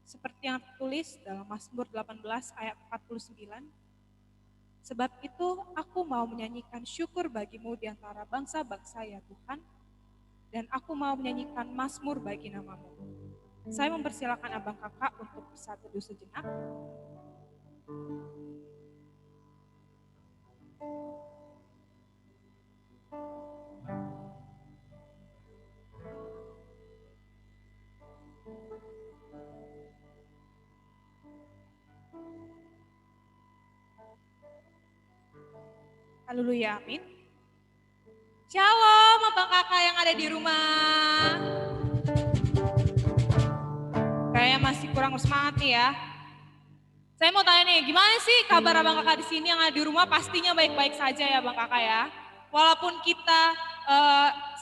Seperti yang tertulis dalam Mazmur 18 ayat 49, sebab itu aku mau menyanyikan syukur bagimu di antara bangsa-bangsa ya Tuhan, dan aku mau menyanyikan mazmur bagi namamu. Saya mempersilakan abang kakak untuk bisa teduh sejenak. Haleluya, amin. Shalom abang kakak yang ada di rumah. Kayaknya masih kurang semangat nih ya. Saya mau tanya nih, gimana sih kabar abang kakak di sini yang ada di rumah? Pastinya baik-baik saja ya abang kakak ya. Walaupun kita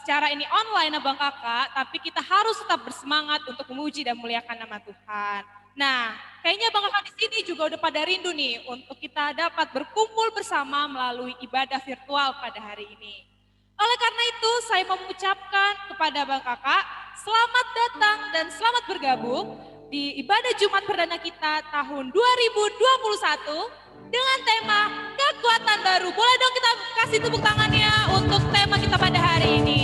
secara ini online abang kakak, tapi kita harus tetap bersemangat untuk memuji dan memuliakan nama Tuhan. Nah, kayaknya abang kakak di sini juga udah pada rindu nih untuk kita dapat berkumpul bersama melalui ibadah virtual pada hari ini. Oleh karena itu, saya mengucapkan kepada abang kakak, selamat datang dan selamat bergabung di ibadah Jumat perdana kita tahun 2021 dengan tema kekuatan baru. Boleh dong kita kasih tepuk tangannya untuk tema kita pada hari ini.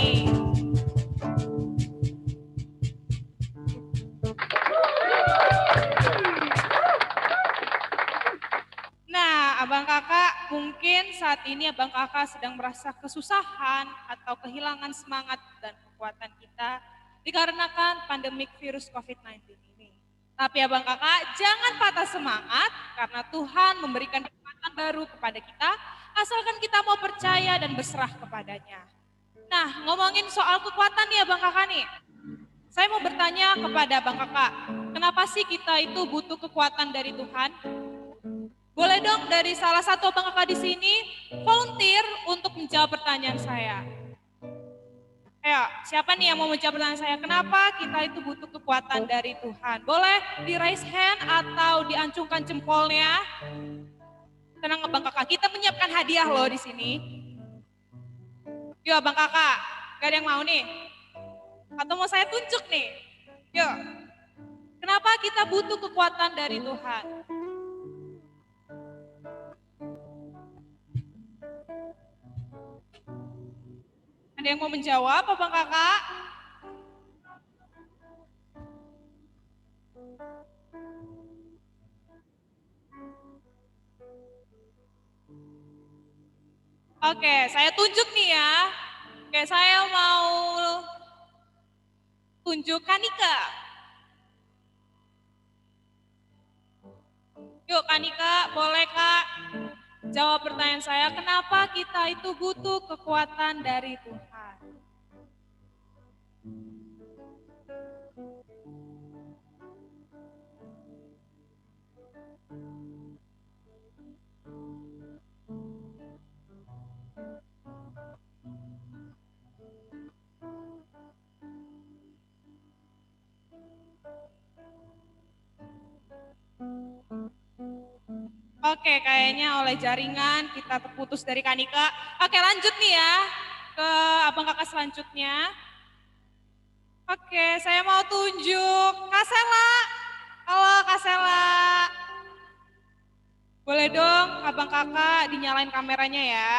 Nah, abang kakak, mungkin saat ini abang kakak sedang merasa kesusahan atau kehilangan semangat dan kekuatan kita dikarenakan pandemik virus COVID-19 ini. Tapi abang kakak, jangan patah semangat karena Tuhan memberikan kekuatan baru kepada kita, asalkan kita mau percaya dan berserah kepadanya. Nah, ngomongin soal kekuatan nih abang kakak nih. Saya mau bertanya kepada abang kakak, kenapa sih kita itu butuh kekuatan dari Tuhan? Boleh dong dari salah satu abang kakak di sini volunteer untuk menjawab pertanyaan saya. Ayo, siapa nih yang mau menjawab pertanyaan saya? Kenapa kita itu butuh kekuatan dari Tuhan? Boleh di raise hand atau diancungkan jempolnya. Tenang abang kakak, kita menyiapkan hadiah loh di sini. Yuk abang kakak, gak ada yang mau nih? Atau mau saya tunjuk nih? Yuk, kenapa kita butuh kekuatan dari Tuhan? Ada yang mau menjawab abang kakak? Oke, saya tunjuk nih ya. Oke, saya mau tunjuk Kanika. Yuk Kanika, boleh Kak jawab pertanyaan saya, kenapa kita itu butuh kekuatan dari Tuhan? Oke, kayaknya oleh jaringan kita terputus dari Kanika. Oke, lanjut nih ya ke abang kakak selanjutnya. Oke, saya mau tunjuk Kak Sela. Halo Kak Sela. Boleh dong abang kakak dinyalain kameranya ya.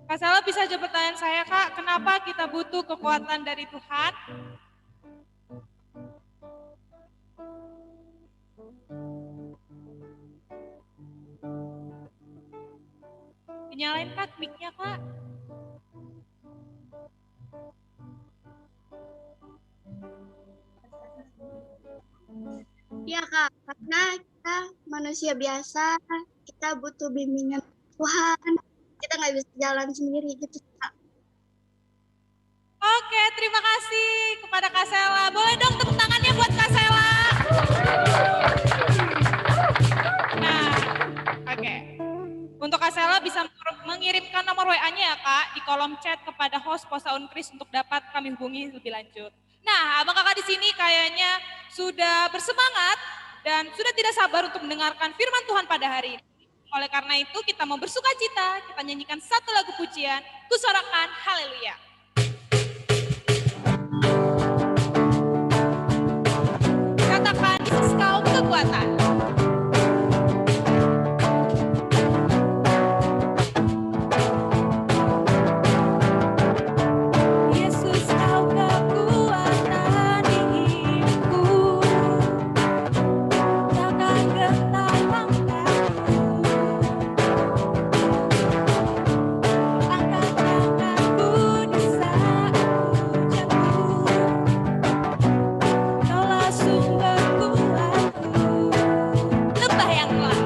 Kak Sela bisa jawab pertanyaan saya Kak, kenapa kita butuh kekuatan dari Tuhan? Dinyalain Kak mic-nya Kak. Iya Kak, karena kita manusia biasa, kita butuh bimbingan Tuhan, kita nggak bisa jalan sendiri gitu Kak. Oke, terima kasih kepada Kak Sela. Boleh dong tepuk tangannya buat Kak Sela. Nah, oke. Untuk Kak Sela bisa mengirimkan nomor WA-nya ya Kak di kolom chat kepada host Posa Unkris untuk dapat kami hubungi lebih lanjut. Nah, abang kakak di sini kayaknya sudah bersemangat dan sudah tidak sabar untuk mendengarkan firman Tuhan pada hari ini. Oleh karena itu kita mau bersuka cita, kita nyanyikan satu lagu pujian, kusorakan haleluya. kekuatan. Yesus kau kekuatan di hidupku, takkan gentar langkahku. Angkat tanganku di saat ku jatuh, kaulah sumber kuatku. Lembah yang gelap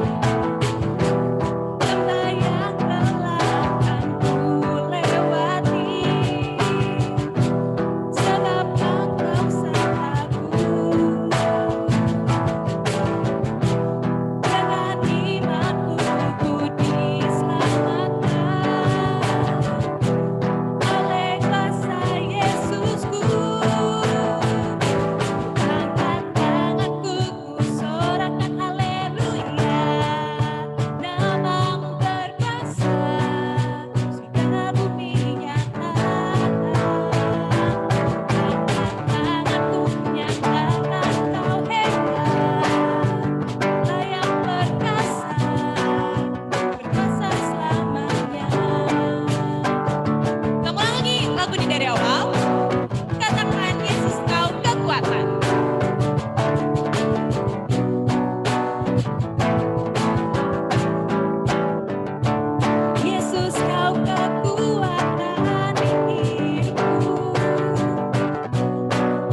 akan ku lewati, sebab Engkau sertaku. Dengan imanku ku diselamatkan oleh kuasa Yesusku. Angkat tanganku ku sorakan haleluya, namamu berkuasa, surga bumi nyata. Angkat tanganku nyatakan kau hebat, layak perkasa, berkuasa selamanya. Kamu lagi lagu ini dari awal. Katakan Yesus kau kekuatan. Yesus kau kekuatan di hidupku,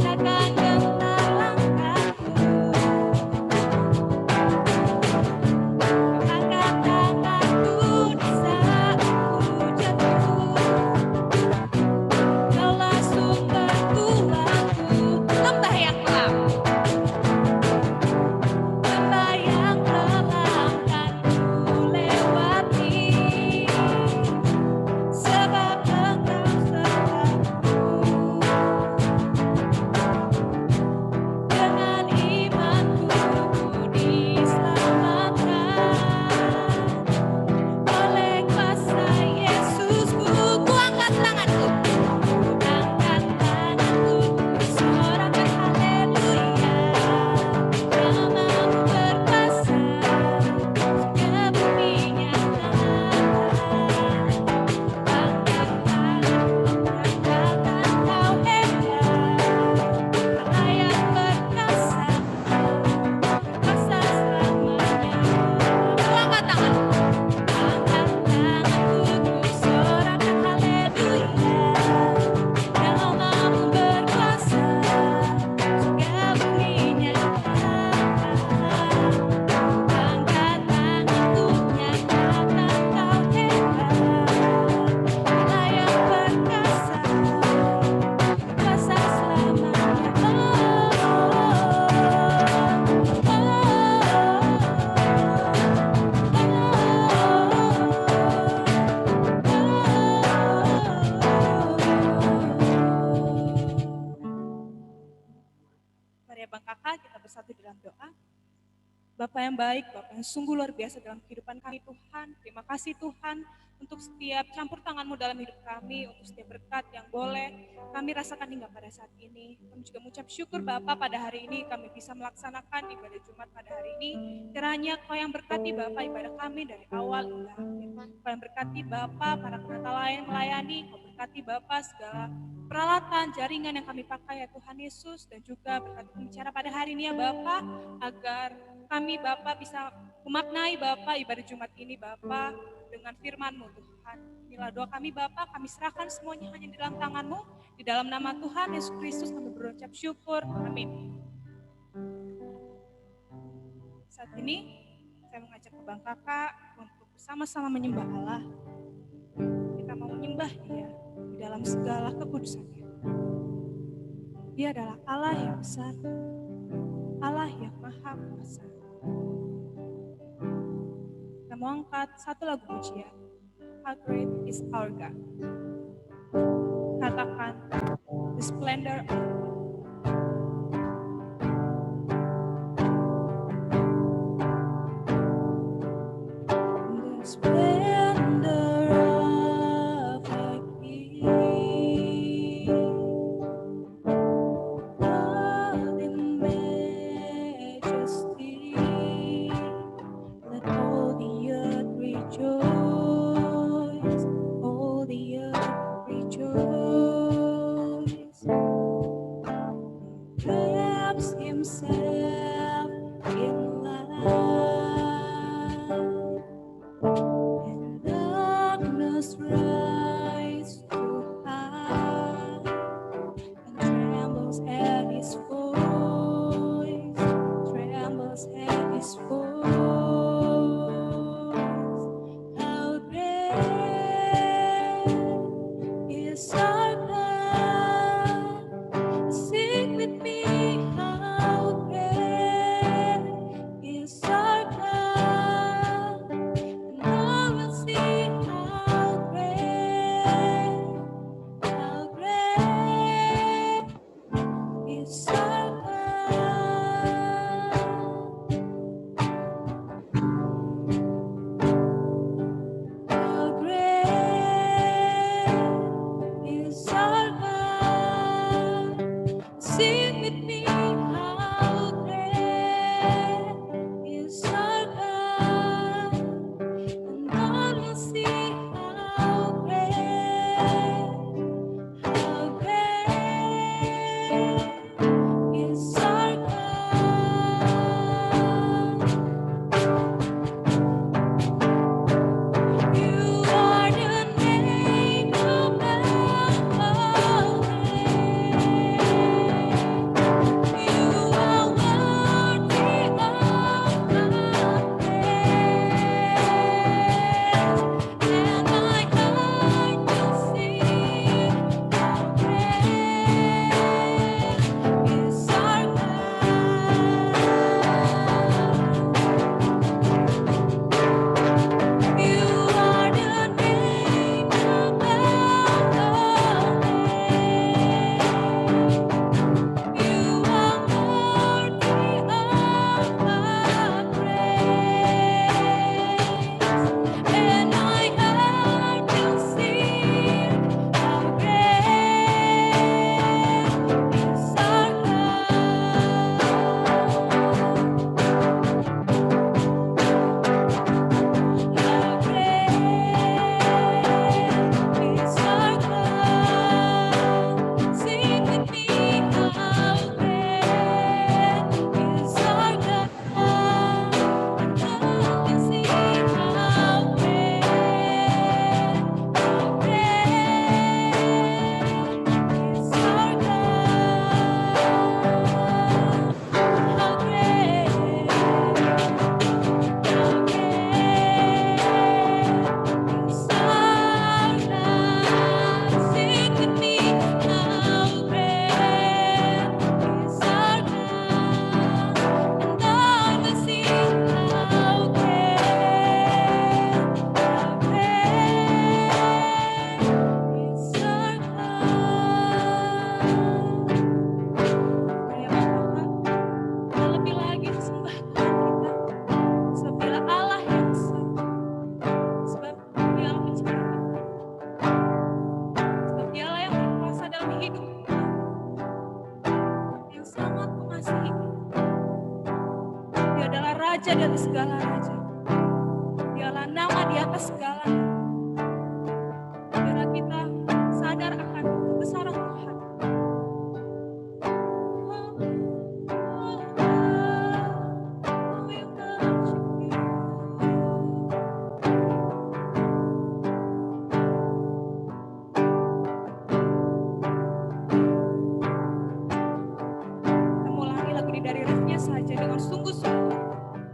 takkan gentar langkahku. Angkat tanganku di saat ku jatuh, kaulah sumber kuatku. Lembah yang gelap akan ku lewati, sebab Engkau sertaku. Dengan imanku ku diselamatkan oleh kuasa Yesusku. Ku angkat tanganku, ku sorakan haleluya, namamu berkuasa, surga bumi nyata. Angkat tanganku nyatakan kau hebat, layak perkasa, berkuasa selamanya. Ku angkat tanganku ku sorakan haleluya, namamu berkuasa, surga bumi nyata. Angkat tanganku nyatakan kau hebat, layak perkasa, berkuasa selamanya. Mari ya Bang Kakak, kita bersatu dalam doa. Bapak yang baik, Bapak yang sungguh luar biasa dalam kehidupan kami Tuhan. Terima kasih Tuhan untuk setiap campur tangan-Mu dalam hidup kami, untuk setiap berkat yang boleh kami rasakan hingga pada saat ini. Kami juga mengucap syukur Bapak pada hari ini kami bisa melaksanakan ibadah Jumat pada hari ini. Kiranya Kau yang berkati Bapak ibadah kami dari awal hingga akhir. Kau yang berkati Bapak para pendeta lain melayani, Kau berkati Bapak segala peralatan, jaringan yang kami pakai ya Tuhan Yesus, dan juga berkati pembicara pada hari ini ya Bapak, agar kami Bapak bisa memaknai Bapak ibadah Jumat ini Bapak dengan firman-Mu Tuhan. Inilah doa kami Bapak, kami serahkan semuanya hanya di dalam tangan-Mu. Di dalam nama Tuhan Yesus Kristus kami berucap syukur. Amin. Saat ini saya mengajak ke Bang Kakak untuk bersama-sama menyembah Allah. Kita mau menyembah Dia di dalam segala kekudusan-Nya. Dia adalah Allah yang besar, Allah yang maha kuasa. Kita mau angkat satu lagu pujian, How Great is Our God. Katakan, The Splendor of God. The splendor of our King, clothed in majesty. wraps himself in light, and darkness rises to high, and trembles at his voice, trembles at his voice. How great is our God? Sing with me, how great is our God? And I will see how great is our God. How great is our God? Sing with me, how great is our God? And God will see how great is our God. You are the name above all names. You are worthy of our praise, and my heart will sing how great is our God. You are the name above all names. You are worthy of our praise, and my heart will sing how great is our God. How great is our God? Sing with me, how great is our God? And I will sing how great is our God. How great. How great is our God? Sing with me, how great is our God? And I will sing how great is our God. Ya Bapak, lebih lagi sembah Tuhan kita. Sebab Dialah Allah yang sah, sebab Dialah pencipta kita, sebab Dialah yang berkuasa dalam hidup kita, yang sangat mengasihi kita. Dia adalah Raja di atas segala raja. Dialah nama di atas segala nama. Biarlah kita sadar akan kebesaran Tuhan. We worship you. Kita mau ulangi lagu ini dari riffnya saja dengan sungguh-sungguh.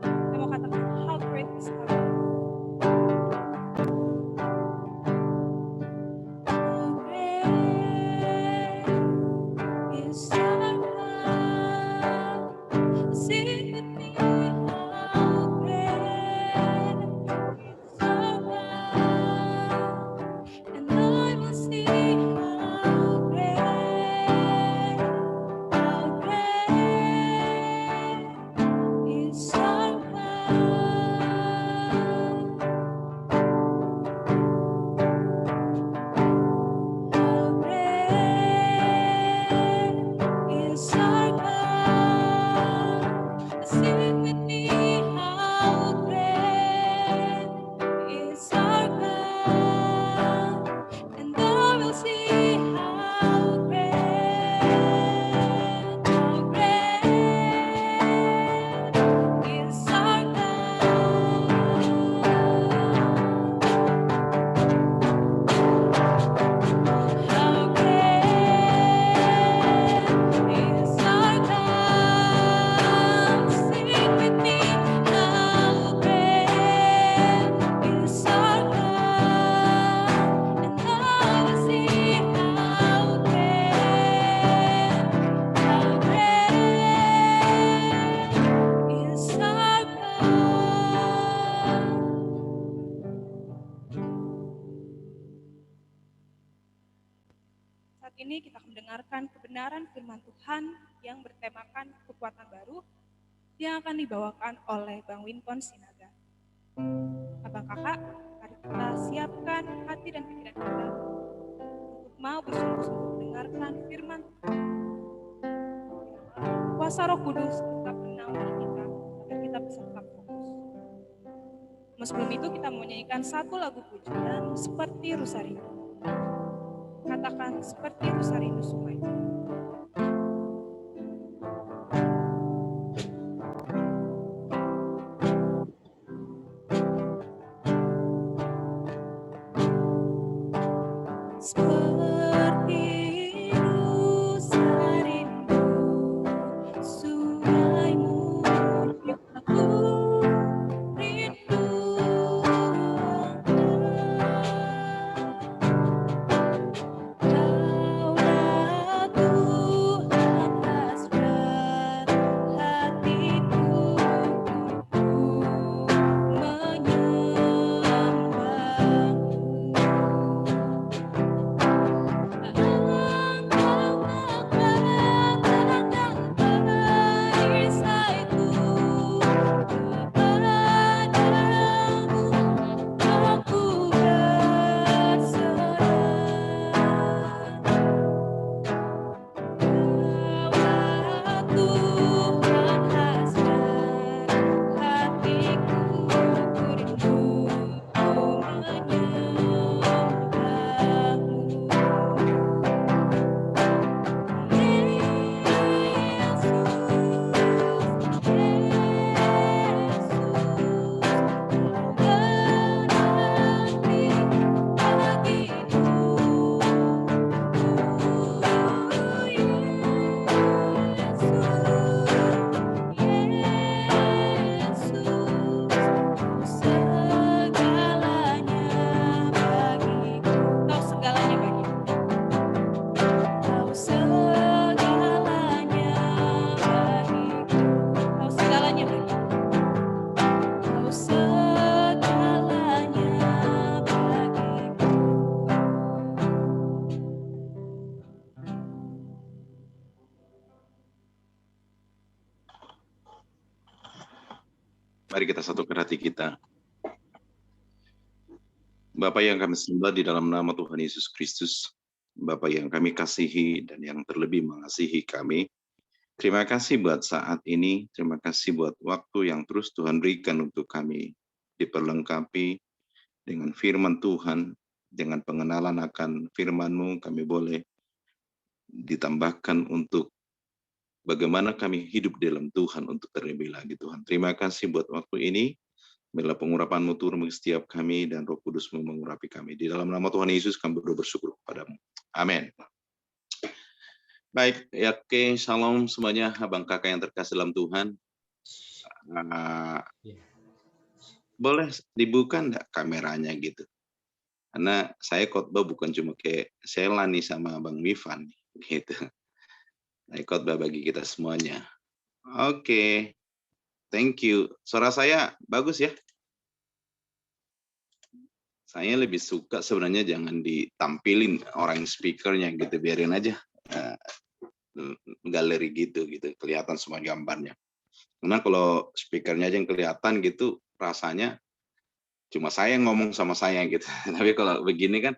Kita mau katakan how great is our God. How great is our God? Sing with me, how great is our God? And I will sing how great ini kita akan mendengarkan kebenaran firman Tuhan yang bertemakan kekuatan baru yang akan dibawakan oleh Bang Winton Sinaga. Abang kakak, mari kita siapkan hati dan pikiran kita untuk mau bersungguh-sungguh mendengarkan firman Tuhan. Kuasa Roh Kudus tetap menaungi kita agar kita bisa tetap fokus. Sebelum itu kita mau nyanyikan satu lagu pujian seperti Rusa Rindu. Katakan seperti Rusa Rindu Sumai. Mari kita satukan hati kita. Bapa yang kami sembah di dalam nama Tuhan Yesus Kristus, Bapa yang kami kasihi dan yang terlebih mengasihi kami, terima kasih buat saat ini, terima kasih buat waktu yang terus Tuhan berikan untuk kami diperlengkapi dengan firman Tuhan, dengan pengenalan akan firman-Mu, kami boleh ditambahkan untuk bagaimana kami hidup dalam Tuhan untuk terlebih lagi Tuhan. Terima kasih buat waktu ini. Biarlah pengurapan-Mu turun bagi setiap kami dan Roh Kudus-Mu mengurapi kami. Di dalam nama Tuhan Yesus kami bersyukur kepadamu. Amin. Baik, ya oke, shalom semuanya abang kakak yang terkasih dalam Tuhan. Boleh dibuka enggak kameranya gitu? Karena saya khotbah bukan cuma kayak Sela nih sama Bang Mifan gitu. Khotbah bagi kita semuanya. Oke. Thank you. Suara saya bagus ya? Saya lebih suka sebenarnya jangan ditampilin orang speakernya gitu, biarin aja galeri gitu kelihatan semua gambarnya. Karena kalau speakernya aja yang kelihatan gitu, rasanya cuma saya ngomong sama saya gitu. Tapi kalau begini kan,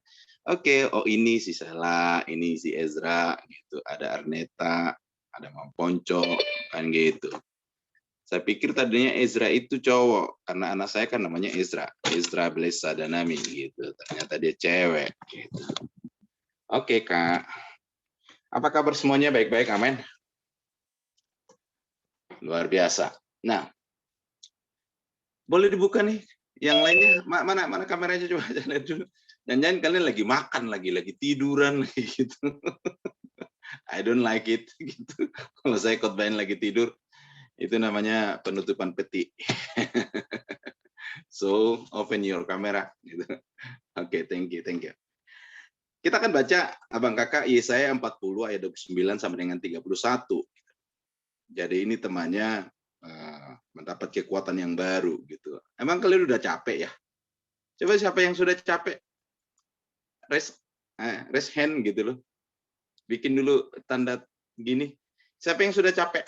oke, oh ini si Sela, ini si Ezra gitu, ada Arneta, ada Mam Ponco, kan gitu. Saya pikir tadinya Ezra itu cowok, karena anak saya kan namanya Ezra Blesa Danami gitu. Ternyata dia cewek gitu. Oke Kak, apa kabar semuanya? Baik-baik, amin. Luar biasa. Nah, boleh dibuka nih. Yang lainnya mana kameranya, coba lihat dulu. Jangan-jangan kalian lagi makan, lagi tiduran gitu. I don't like it gitu. Kalau saya khotbahin lagi tidur, itu namanya penutupan peti. So, open your camera gitu. Oke, thank you. Kita akan baca abang kakak Yesaya 40 ayat 29 sampai dengan 31. Jadi ini temannya mendapat kekuatan yang baru gitu. Emang kalian udah capek ya? Coba siapa yang sudah capek? Raise hand gitu loh. bikin dulu tanda gini. Siapa yang sudah capek?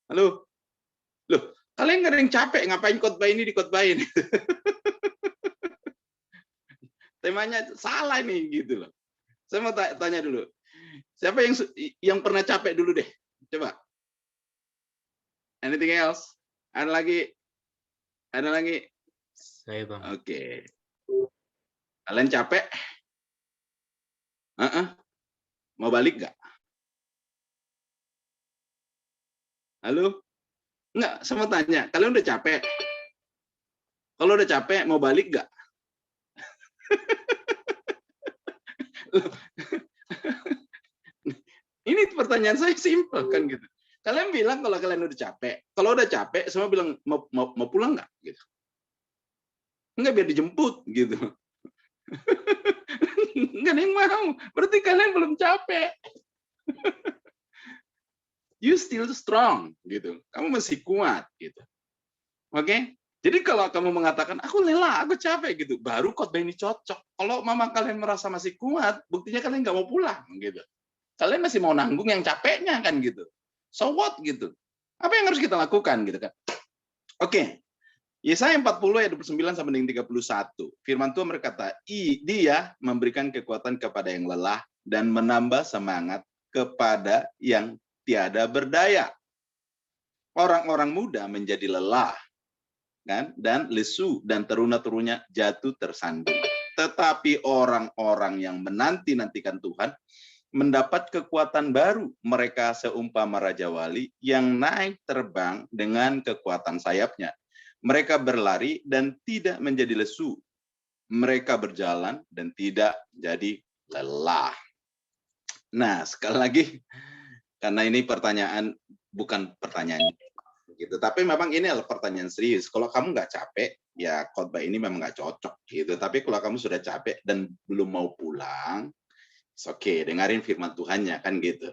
Halo? Loh, kalian nggak ada yang capek, ngapain khotbah ini dikhotbahin? Temanya salah nih, gitu loh. Saya mau tanya dulu. Siapa yang pernah capek dulu deh? Coba. Anything else? Ada lagi? Ada lagi? Saya, Bang. Oke. Kalian capek? Mau balik nggak? Halo? Nggak, saya mau tanya. Kalian udah capek? Kalau udah capek, mau balik nggak? Ini pertanyaan saya simpel kan gitu. Kalian bilang kalau kalian udah capek. Kalau udah capek, semua bilang mau pulang nggak? Gitu. Nggak, biar dijemput gitu. Nggak ada yang mau. Berarti kalian belum capek. You still strong gitu. Kamu masih kuat gitu. Oke? Jadi kalau kamu mengatakan aku lelah, aku capek gitu, baru khotbah ini cocok. Kalau mama kalian merasa masih kuat, buktinya kalian nggak mau pulang gitu. Kalian masih mau nanggung yang capeknya kan gitu. So what gitu. Apa yang harus kita lakukan gitu kan? Oke. Yesaya 40 ayat 29 sampai dengan 31. Firman Tuhan berkata, Dia memberikan kekuatan kepada yang lelah dan menambah semangat kepada yang tiada berdaya. Orang-orang muda menjadi lelah kan, dan lesu, dan teruna-terunya jatuh tersandung. Tetapi orang-orang yang menanti-nantikan Tuhan mendapat kekuatan baru. Mereka seumpama Raja Wali yang naik terbang dengan kekuatan sayapnya. Mereka berlari dan tidak menjadi lesu. Mereka berjalan dan tidak jadi lelah. Nah, sekali lagi, karena ini pertanyaan, bukan pertanyaan gitu, tapi memang ini adalah pertanyaan serius. Kalau kamu nggak capek, ya khotbah ini memang nggak cocok gitu. Tapi kalau kamu sudah capek dan belum mau pulang, oke, dengarin firman Tuhannya kan gitu.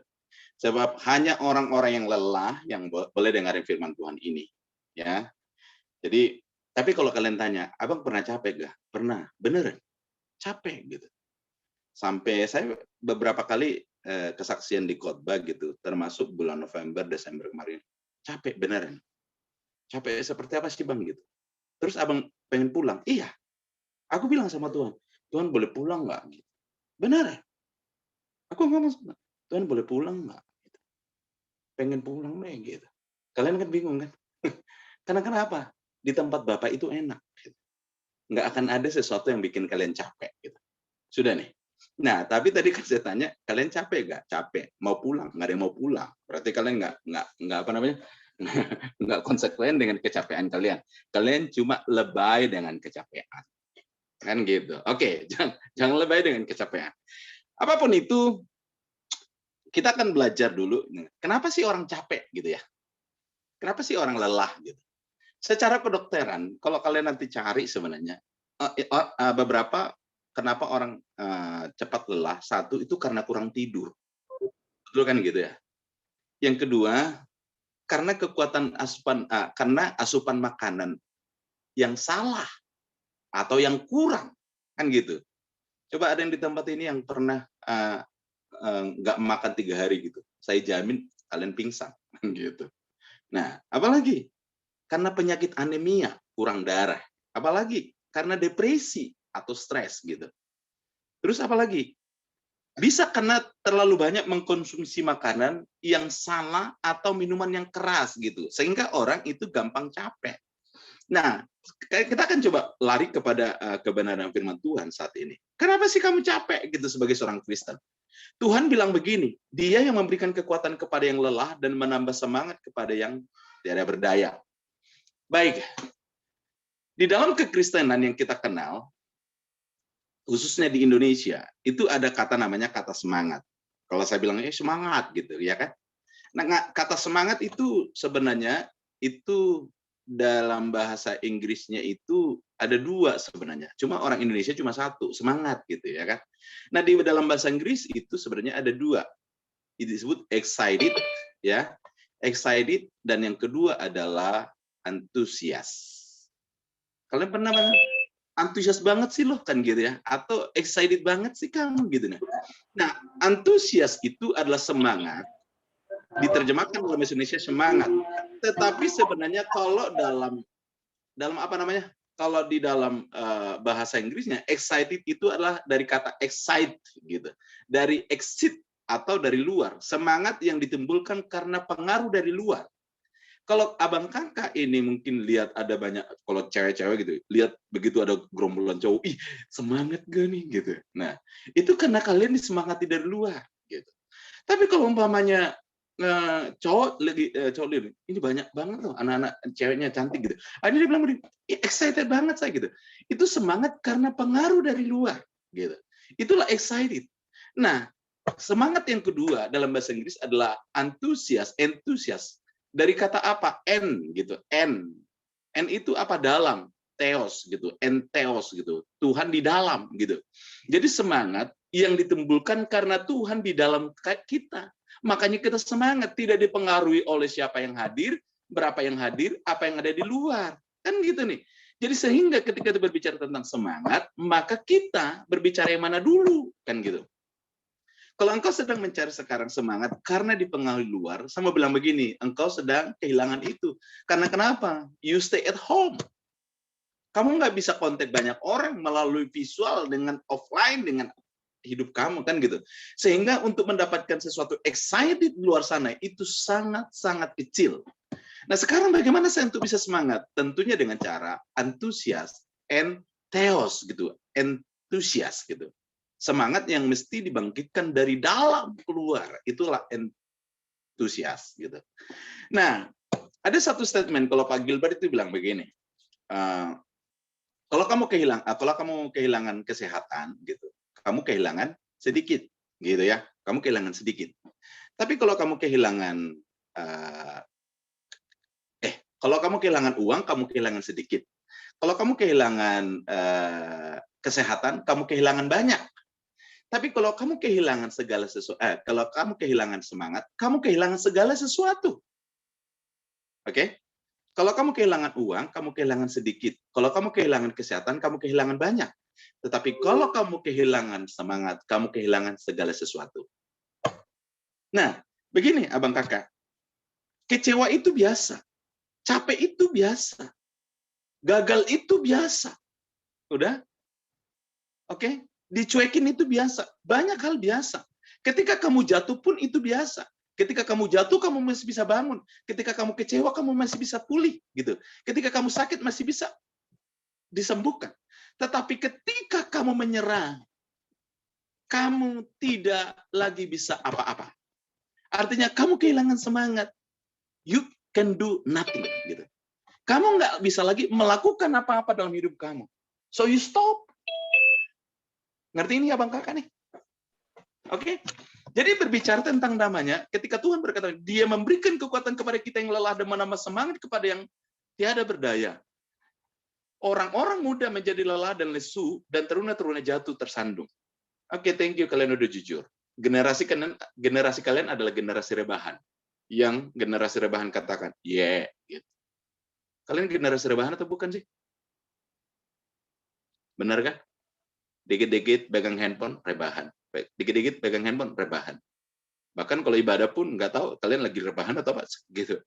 Sebab hanya orang-orang yang lelah yang boleh dengarin firman Tuhan ini, ya. Jadi, tapi kalau kalian tanya, abang pernah capek gak? Pernah, beneran capek gitu. Sampai saya beberapa kali kesaksian di khotbah gitu, termasuk bulan November, Desember kemarin. Capek beneran. Capek seperti apa sih bang gitu. Terus abang pengen pulang? Iya. Aku bilang sama Tuhan, Tuhan boleh pulang nggak? Gitu. Beneran. Aku ngomong sama Tuhan, boleh pulang nggak? Gitu. Pengen pulang deh gitu. Kalian kan bingung kan? Karena kenapa? Di tempat Bapak itu enak. Gitu. Nggak akan ada sesuatu yang bikin kalian capek. Gitu. Sudah nih. Nah, tapi tadi kan saya tanya, kalian capek nggak? Capek. Mau pulang? Nggak ada yang mau pulang. Berarti kalian nggak apa namanya? Nggak konsekuen dengan kecapean kalian. Kalian cuma lebay dengan kecapean. Kan gitu. Oke, jangan lebay dengan kecapean. Apapun itu, kita akan belajar dulu. Kenapa sih orang capek gitu ya? Kenapa sih orang lelah gitu? Secara kedokteran, kalau kalian nanti cari sebenarnya, beberapa kenapa orang cepat lelah, satu itu karena kurang tidur. Betul kan gitu ya? Yang kedua, karena karena asupan makanan yang salah atau yang kurang, kan gitu. Coba ada yang di tempat ini yang pernah nggak makan 3 hari gitu. Saya jamin kalian pingsan, gitu. Nah, apalagi karena penyakit anemia, kurang darah. Apalagi karena depresi atau stres gitu. Terus apalagi? Bisa karena terlalu banyak mengkonsumsi makanan yang salah atau minuman yang keras gitu. Sehingga orang itu gampang capek. Nah, kita akan coba lari kepada kebenaran firman Tuhan saat ini. Kenapa sih kamu capek gitu sebagai seorang Kristen? Tuhan bilang begini, Dia yang memberikan kekuatan kepada yang lelah dan menambah semangat kepada yang tiada berdaya. Baik, di dalam kekristenan yang kita kenal, khususnya di Indonesia, itu ada kata namanya kata semangat. Kalau saya bilang semangat gitu, ya kan? Nah, kata semangat itu sebenarnya itu dalam bahasa Inggrisnya itu ada 2 sebenarnya. Cuma orang Indonesia cuma 1, semangat gitu ya kan. Nah, di dalam bahasa Inggris itu sebenarnya ada 2. Itu disebut excited ya. Excited, dan yang kedua adalah antusias. Kalian pernah antusias banget sih loh kan gitu ya, atau excited banget sih kamu gitu. Nah, antusias itu adalah semangat, diterjemahkan dalam bahasa Indonesia semangat. Tetapi sebenarnya kalau dalam apa namanya? Kalau di dalam bahasa Inggrisnya excited itu adalah dari kata excite gitu. Dari exit atau dari luar, semangat yang ditimbulkan karena pengaruh dari luar. Kalau abang kakak ini mungkin lihat ada banyak, kalau cewek-cewek gitu, lihat begitu ada gerombolan cowok, ih semangat gak nih gitu. Nah, itu karena kalian disemangati dari luar gitu. Tapi kalau umpamanya cowok lihat, ini banyak banget loh anak-anak ceweknya cantik gitu. Akhirnya dia bilang, excited banget saya gitu. Itu semangat karena pengaruh dari luar gitu. Itulah excited. Nah, semangat yang kedua dalam bahasa Inggris adalah enthusiast. Dari kata apa? En gitu. En itu apa? Dalam. Theos gitu. Entheos gitu. Tuhan di dalam gitu. Jadi semangat yang ditimbulkan karena Tuhan di dalam kita. Makanya kita semangat, tidak dipengaruhi oleh siapa yang hadir, berapa yang hadir, apa yang ada di luar. Kan gitu nih. Jadi sehingga ketika kita berbicara tentang semangat, maka kita berbicara yang mana dulu, kan gitu. Kalau engkau sedang mencari sekarang semangat karena dipengaruhi luar, sama bilang begini, engkau sedang kehilangan itu. Karena kenapa? You stay at home. Kamu nggak bisa kontak banyak orang melalui visual dengan offline, dengan hidup kamu, kan gitu. Sehingga untuk mendapatkan sesuatu excited di luar sana, itu sangat-sangat kecil. Nah sekarang bagaimana saya untuk bisa semangat? Tentunya dengan cara antusias, entheos gitu, entusias gitu. Semangat yang mesti dibangkitkan dari dalam keluar, itulah entusias gitu. Nah, ada satu statement kalau Pak Gilbert itu bilang begini, kalau kamu kehilangan kesehatan gitu, kamu kehilangan sedikit gitu ya, kamu kehilangan sedikit. Tapi kalau kamu kehilangan uang, kamu kehilangan sedikit. Kalau kamu kehilangan kesehatan, kamu kehilangan banyak. Tapi kalau kamu kehilangan kalau kamu kehilangan semangat, kamu kehilangan segala sesuatu. Oke? Kalau kamu kehilangan uang, kamu kehilangan sedikit. Kalau kamu kehilangan kesehatan, kamu kehilangan banyak. Tetapi kalau kamu kehilangan semangat, kamu kehilangan segala sesuatu. Nah, begini abang kakak. Kecewa itu biasa. Capek itu biasa. Gagal itu biasa. Udah? Oke? Dicuekin itu biasa. Banyak hal biasa. Ketika kamu jatuh pun itu biasa. Ketika kamu jatuh, kamu masih bisa bangun. Ketika kamu kecewa, kamu masih bisa pulih. Gitu. Ketika kamu sakit, masih bisa disembuhkan. Tetapi ketika kamu menyerah, kamu tidak lagi bisa apa-apa. Artinya kamu kehilangan semangat. You can do nothing. Gitu. Kamu nggak bisa lagi melakukan apa-apa dalam hidup kamu. So you stop. Ngerti ini abang kakak nih? Oke? Jadi berbicara tentang namanya, ketika Tuhan berkata, dia memberikan kekuatan kepada kita yang lelah dan menambah semangat kepada yang tiada berdaya. Orang-orang muda menjadi lelah dan lesu, dan teruna-teruna jatuh tersandung. Oke, thank you, kalian udah jujur. Generasi kalian adalah generasi rebahan. Yang generasi rebahan katakan, yeah. Gitu. Kalian generasi rebahan atau bukan sih? Benar kan? Dikit-dikit pegang handphone, rebahan. Dikit-dikit pegang handphone, rebahan. Bahkan kalau ibadah pun nggak tahu kalian lagi rebahan atau apa gitu.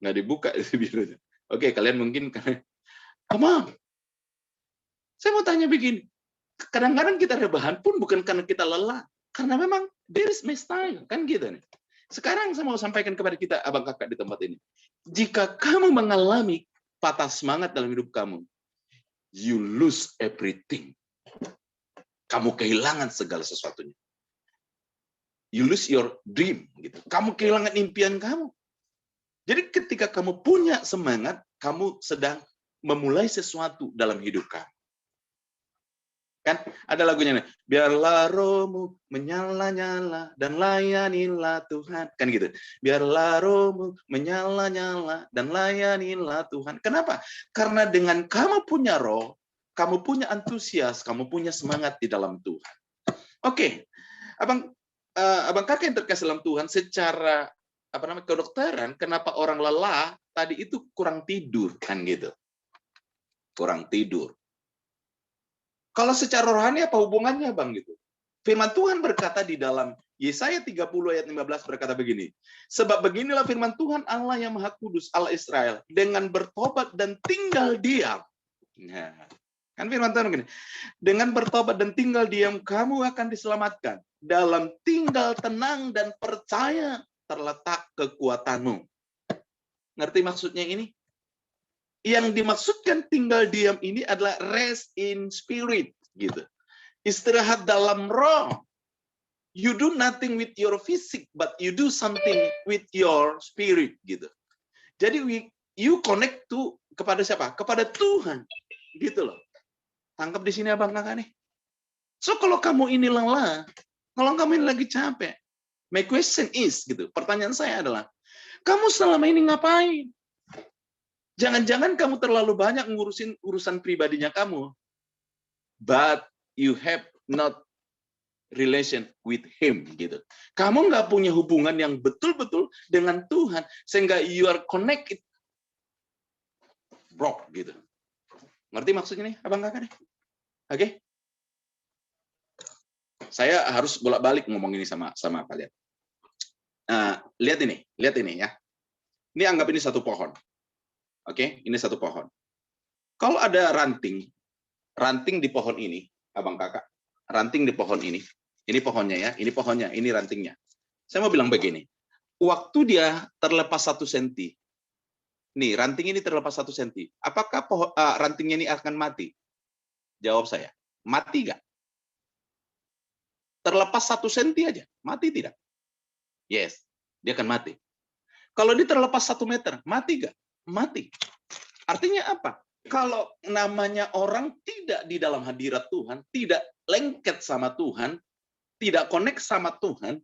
Nggak dibuka itu. Oke, kalian mungkin karena come on. Saya mau tanya begini. Kadang-kadang kita rebahan pun bukan karena kita lelah, karena memang there is my style, kan gitu nih. Sekarang saya mau sampaikan kepada kita abang kakak di tempat ini. Jika kamu mengalami patah semangat dalam hidup kamu, you lose everything. Kamu kehilangan segala sesuatunya. You lose your dream. Gitu. Kamu kehilangan impian kamu. Jadi ketika kamu punya semangat, kamu sedang memulai sesuatu dalam hidup kamu. Kan ada lagunya nih, biarlah rohmu menyala-nyala dan layanilah Tuhan. Kan gitu. Biarlah rohmu menyala-nyala dan layanilah Tuhan. Kenapa? Karena dengan kamu punya roh, kamu punya antusias, kamu punya semangat di dalam Tuhan. Oke, abang kakak yang terkasih dalam Tuhan, secara kedokteran, kenapa orang lelah tadi itu kurang tidur, kan gitu, kurang tidur. Kalau secara rohani apa hubungannya, Bang, gitu? Firman Tuhan berkata di dalam Yesaya 30 ayat 15 berkata begini. Sebab beginilah firman Tuhan Allah yang Maha Kudus, Allah Israel, dengan bertobat dan tinggal diam. Nah, kan firman Tuhan begini. Dengan bertobat dan tinggal diam, kamu akan diselamatkan. Dalam tinggal tenang dan percaya terletak kekuatanmu. Ngerti maksudnya ini? Yang dimaksudkan tinggal diam ini adalah rest in spirit, gitu. Istirahat dalam roh. You do nothing with your physic, but you do something with your spirit, gitu. Jadi you connect to kepada siapa? Kepada Tuhan, gitu loh. Tangkap di sini abang kakak nih. So kalau kamu ini lelah, kalau kamu ini lagi capek, my question is, gitu. Pertanyaan saya adalah, kamu selama ini ngapain? Jangan-jangan kamu terlalu banyak ngurusin urusan pribadinya kamu, but you have not relation with him, gitu. Kamu nggak punya hubungan yang betul-betul dengan Tuhan, sehingga you are connected, bro, gitu. Ngerti maksudnya nih, abang kakak nih? Oke? Saya harus bolak-balik ngomong ini sama kalian. Lihat ini ya. Ini anggap ini satu pohon. Oke, ini satu pohon. Kalau ada ranting di pohon ini, abang kakak, ranting di pohon ini pohonnya ya, ini rantingnya. Saya mau bilang begini, waktu dia terlepas 1 senti, nih ranting ini terlepas 1 senti, apakah rantingnya ini akan mati? Jawab saya, mati nggak? Terlepas 1 senti aja, mati tidak? Yes, dia akan mati. Kalau dia terlepas 1 meter, mati nggak? Mati. Artinya apa? Kalau namanya orang tidak di dalam hadirat Tuhan, tidak lengket sama Tuhan, tidak connect sama Tuhan,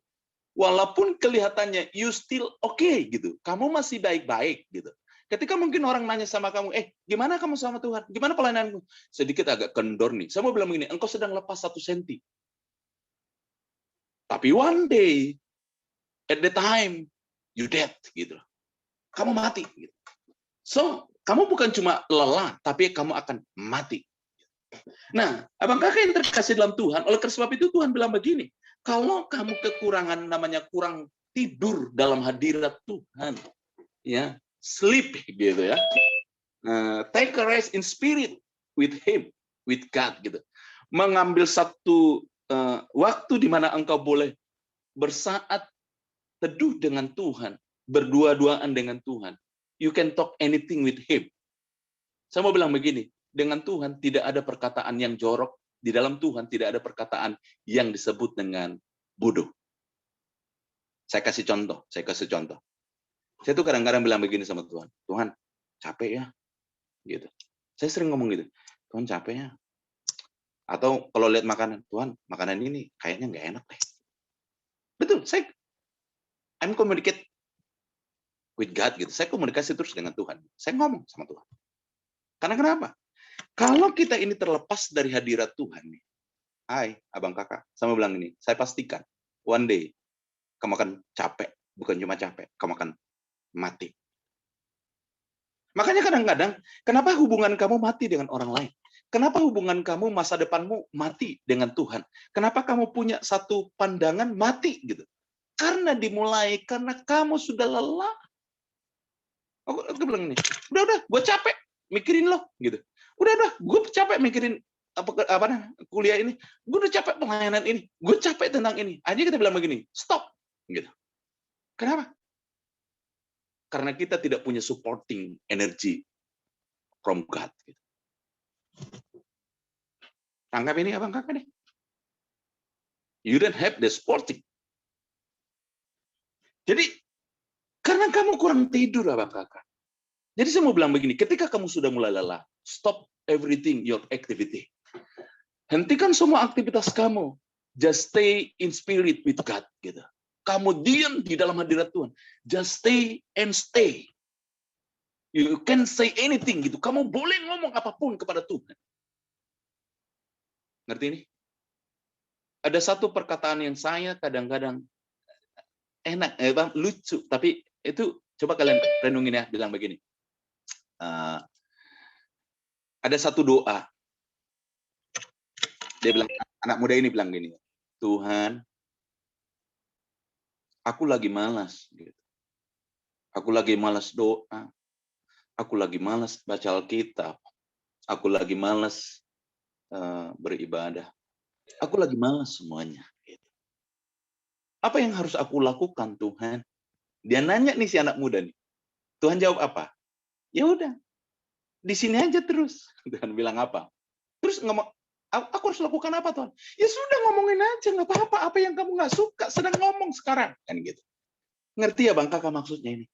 walaupun kelihatannya you still okay gitu, kamu masih baik-baik gitu. Ketika mungkin orang nanya sama kamu, gimana kamu sama Tuhan? Gimana pelayananmu? Sedikit agak kendor nih. Saya mau bilang begini, engkau sedang lepas 1 senti. Tapi one day, at the time, you dead gitu. Kamu mati gitu. So, kamu bukan cuma lelah, tapi kamu akan mati. Nah, abang kakak yang terkasih dalam Tuhan, oleh sebab itu Tuhan bilang begini, kalau kamu kekurangan namanya kurang tidur dalam hadirat Tuhan, ya, sleep gitu ya, take a rest in spirit with Him, with God gitu, mengambil satu waktu di mana engkau boleh bersaat teduh dengan Tuhan, berdua-duaan dengan Tuhan. You can talk anything with Him. Saya mau bilang begini, dengan Tuhan tidak ada perkataan yang jorok, di dalam Tuhan tidak ada perkataan yang disebut dengan bodoh. Saya kasih contoh. Saya tuh kadang-kadang bilang begini sama Tuhan, Tuhan, capek ya, gitu. Saya sering ngomong gitu, Tuhan capek ya. Atau kalau lihat makanan, Tuhan, makanan ini kayaknya nggak enak deh. Betul, I'm communicate with God gitu. Saya komunikasi terus dengan Tuhan. Saya ngomong sama Tuhan. Karena kenapa? Kalau kita ini terlepas dari hadirat Tuhan nih, hai, abang kakak, sama bilang ini, saya pastikan one day kamu akan capek, bukan cuma capek, kamu akan mati. Makanya kadang-kadang, kenapa hubungan kamu mati dengan orang lain? Kenapa hubungan kamu masa depanmu mati dengan Tuhan? Kenapa kamu punya satu pandangan mati gitu? Karena dimulai karena kamu sudah lelah. Aku bilang ini, udah, gue capek mikirin lo gitu. Udah, gue capek mikirin apa kuliah ini. Gue udah capek pelayanan ini. Gue capek tentang ini. Akhirnya kita bilang begini, stop gitu. Kenapa? Karena kita tidak punya supporting energy from God. Gitu. Tangkap ini abang kakak nih. You don't have the supporting. Jadi karena kamu kurang tidur abang kakak. Jadi saya mau bilang begini, ketika kamu sudah mulai lelah, stop everything, your activity. Hentikan semua aktivitas kamu. Just stay in spirit with God. Gitu. Kamu diam di dalam hadirat Tuhan. Just stay and stay. You can say anything gitu. Kamu boleh ngomong apapun kepada Tuhan. Ngerti ini? Ada satu perkataan yang saya kadang-kadang enak, lucu, tapi itu coba kalian renungin ya, bilang begini. Ada satu doa. Dia bilang, anak muda ini bilang gini, Tuhan, aku lagi malas. Gitu. Aku lagi malas doa. Aku lagi malas baca Alkitab. Aku lagi malas beribadah. Aku lagi malas semuanya. Gitu. Apa yang harus aku lakukan, Tuhan? Dia nanya nih si anak muda nih. Tuhan jawab apa? Ya udah, di sini aja terus. Tuhan bilang apa? Terus ngomong, aku harus lakukan apa, Tuhan? Ya sudah, ngomongin aja, nggak apa-apa. Apa yang kamu nggak suka, sedang ngomong sekarang. Kan gitu. Ngerti ya Bang Kakak maksudnya ini?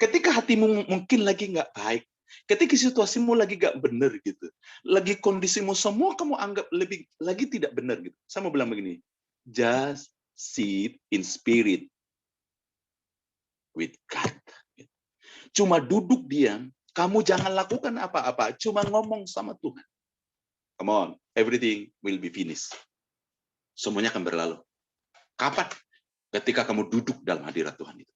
Ketika hatimu mungkin lagi nggak baik, ketika situasimu lagi nggak benar gitu, lagi kondisimu semua kamu anggap lebih lagi tidak benar gitu. Saya mau bilang begini, just sit in spirit with God. Cuma duduk diam, kamu jangan lakukan apa-apa, cuma ngomong sama Tuhan. Come on, everything will be finished. Semuanya akan berlalu. Kapan? Ketika kamu duduk dalam hadirat Tuhan itu.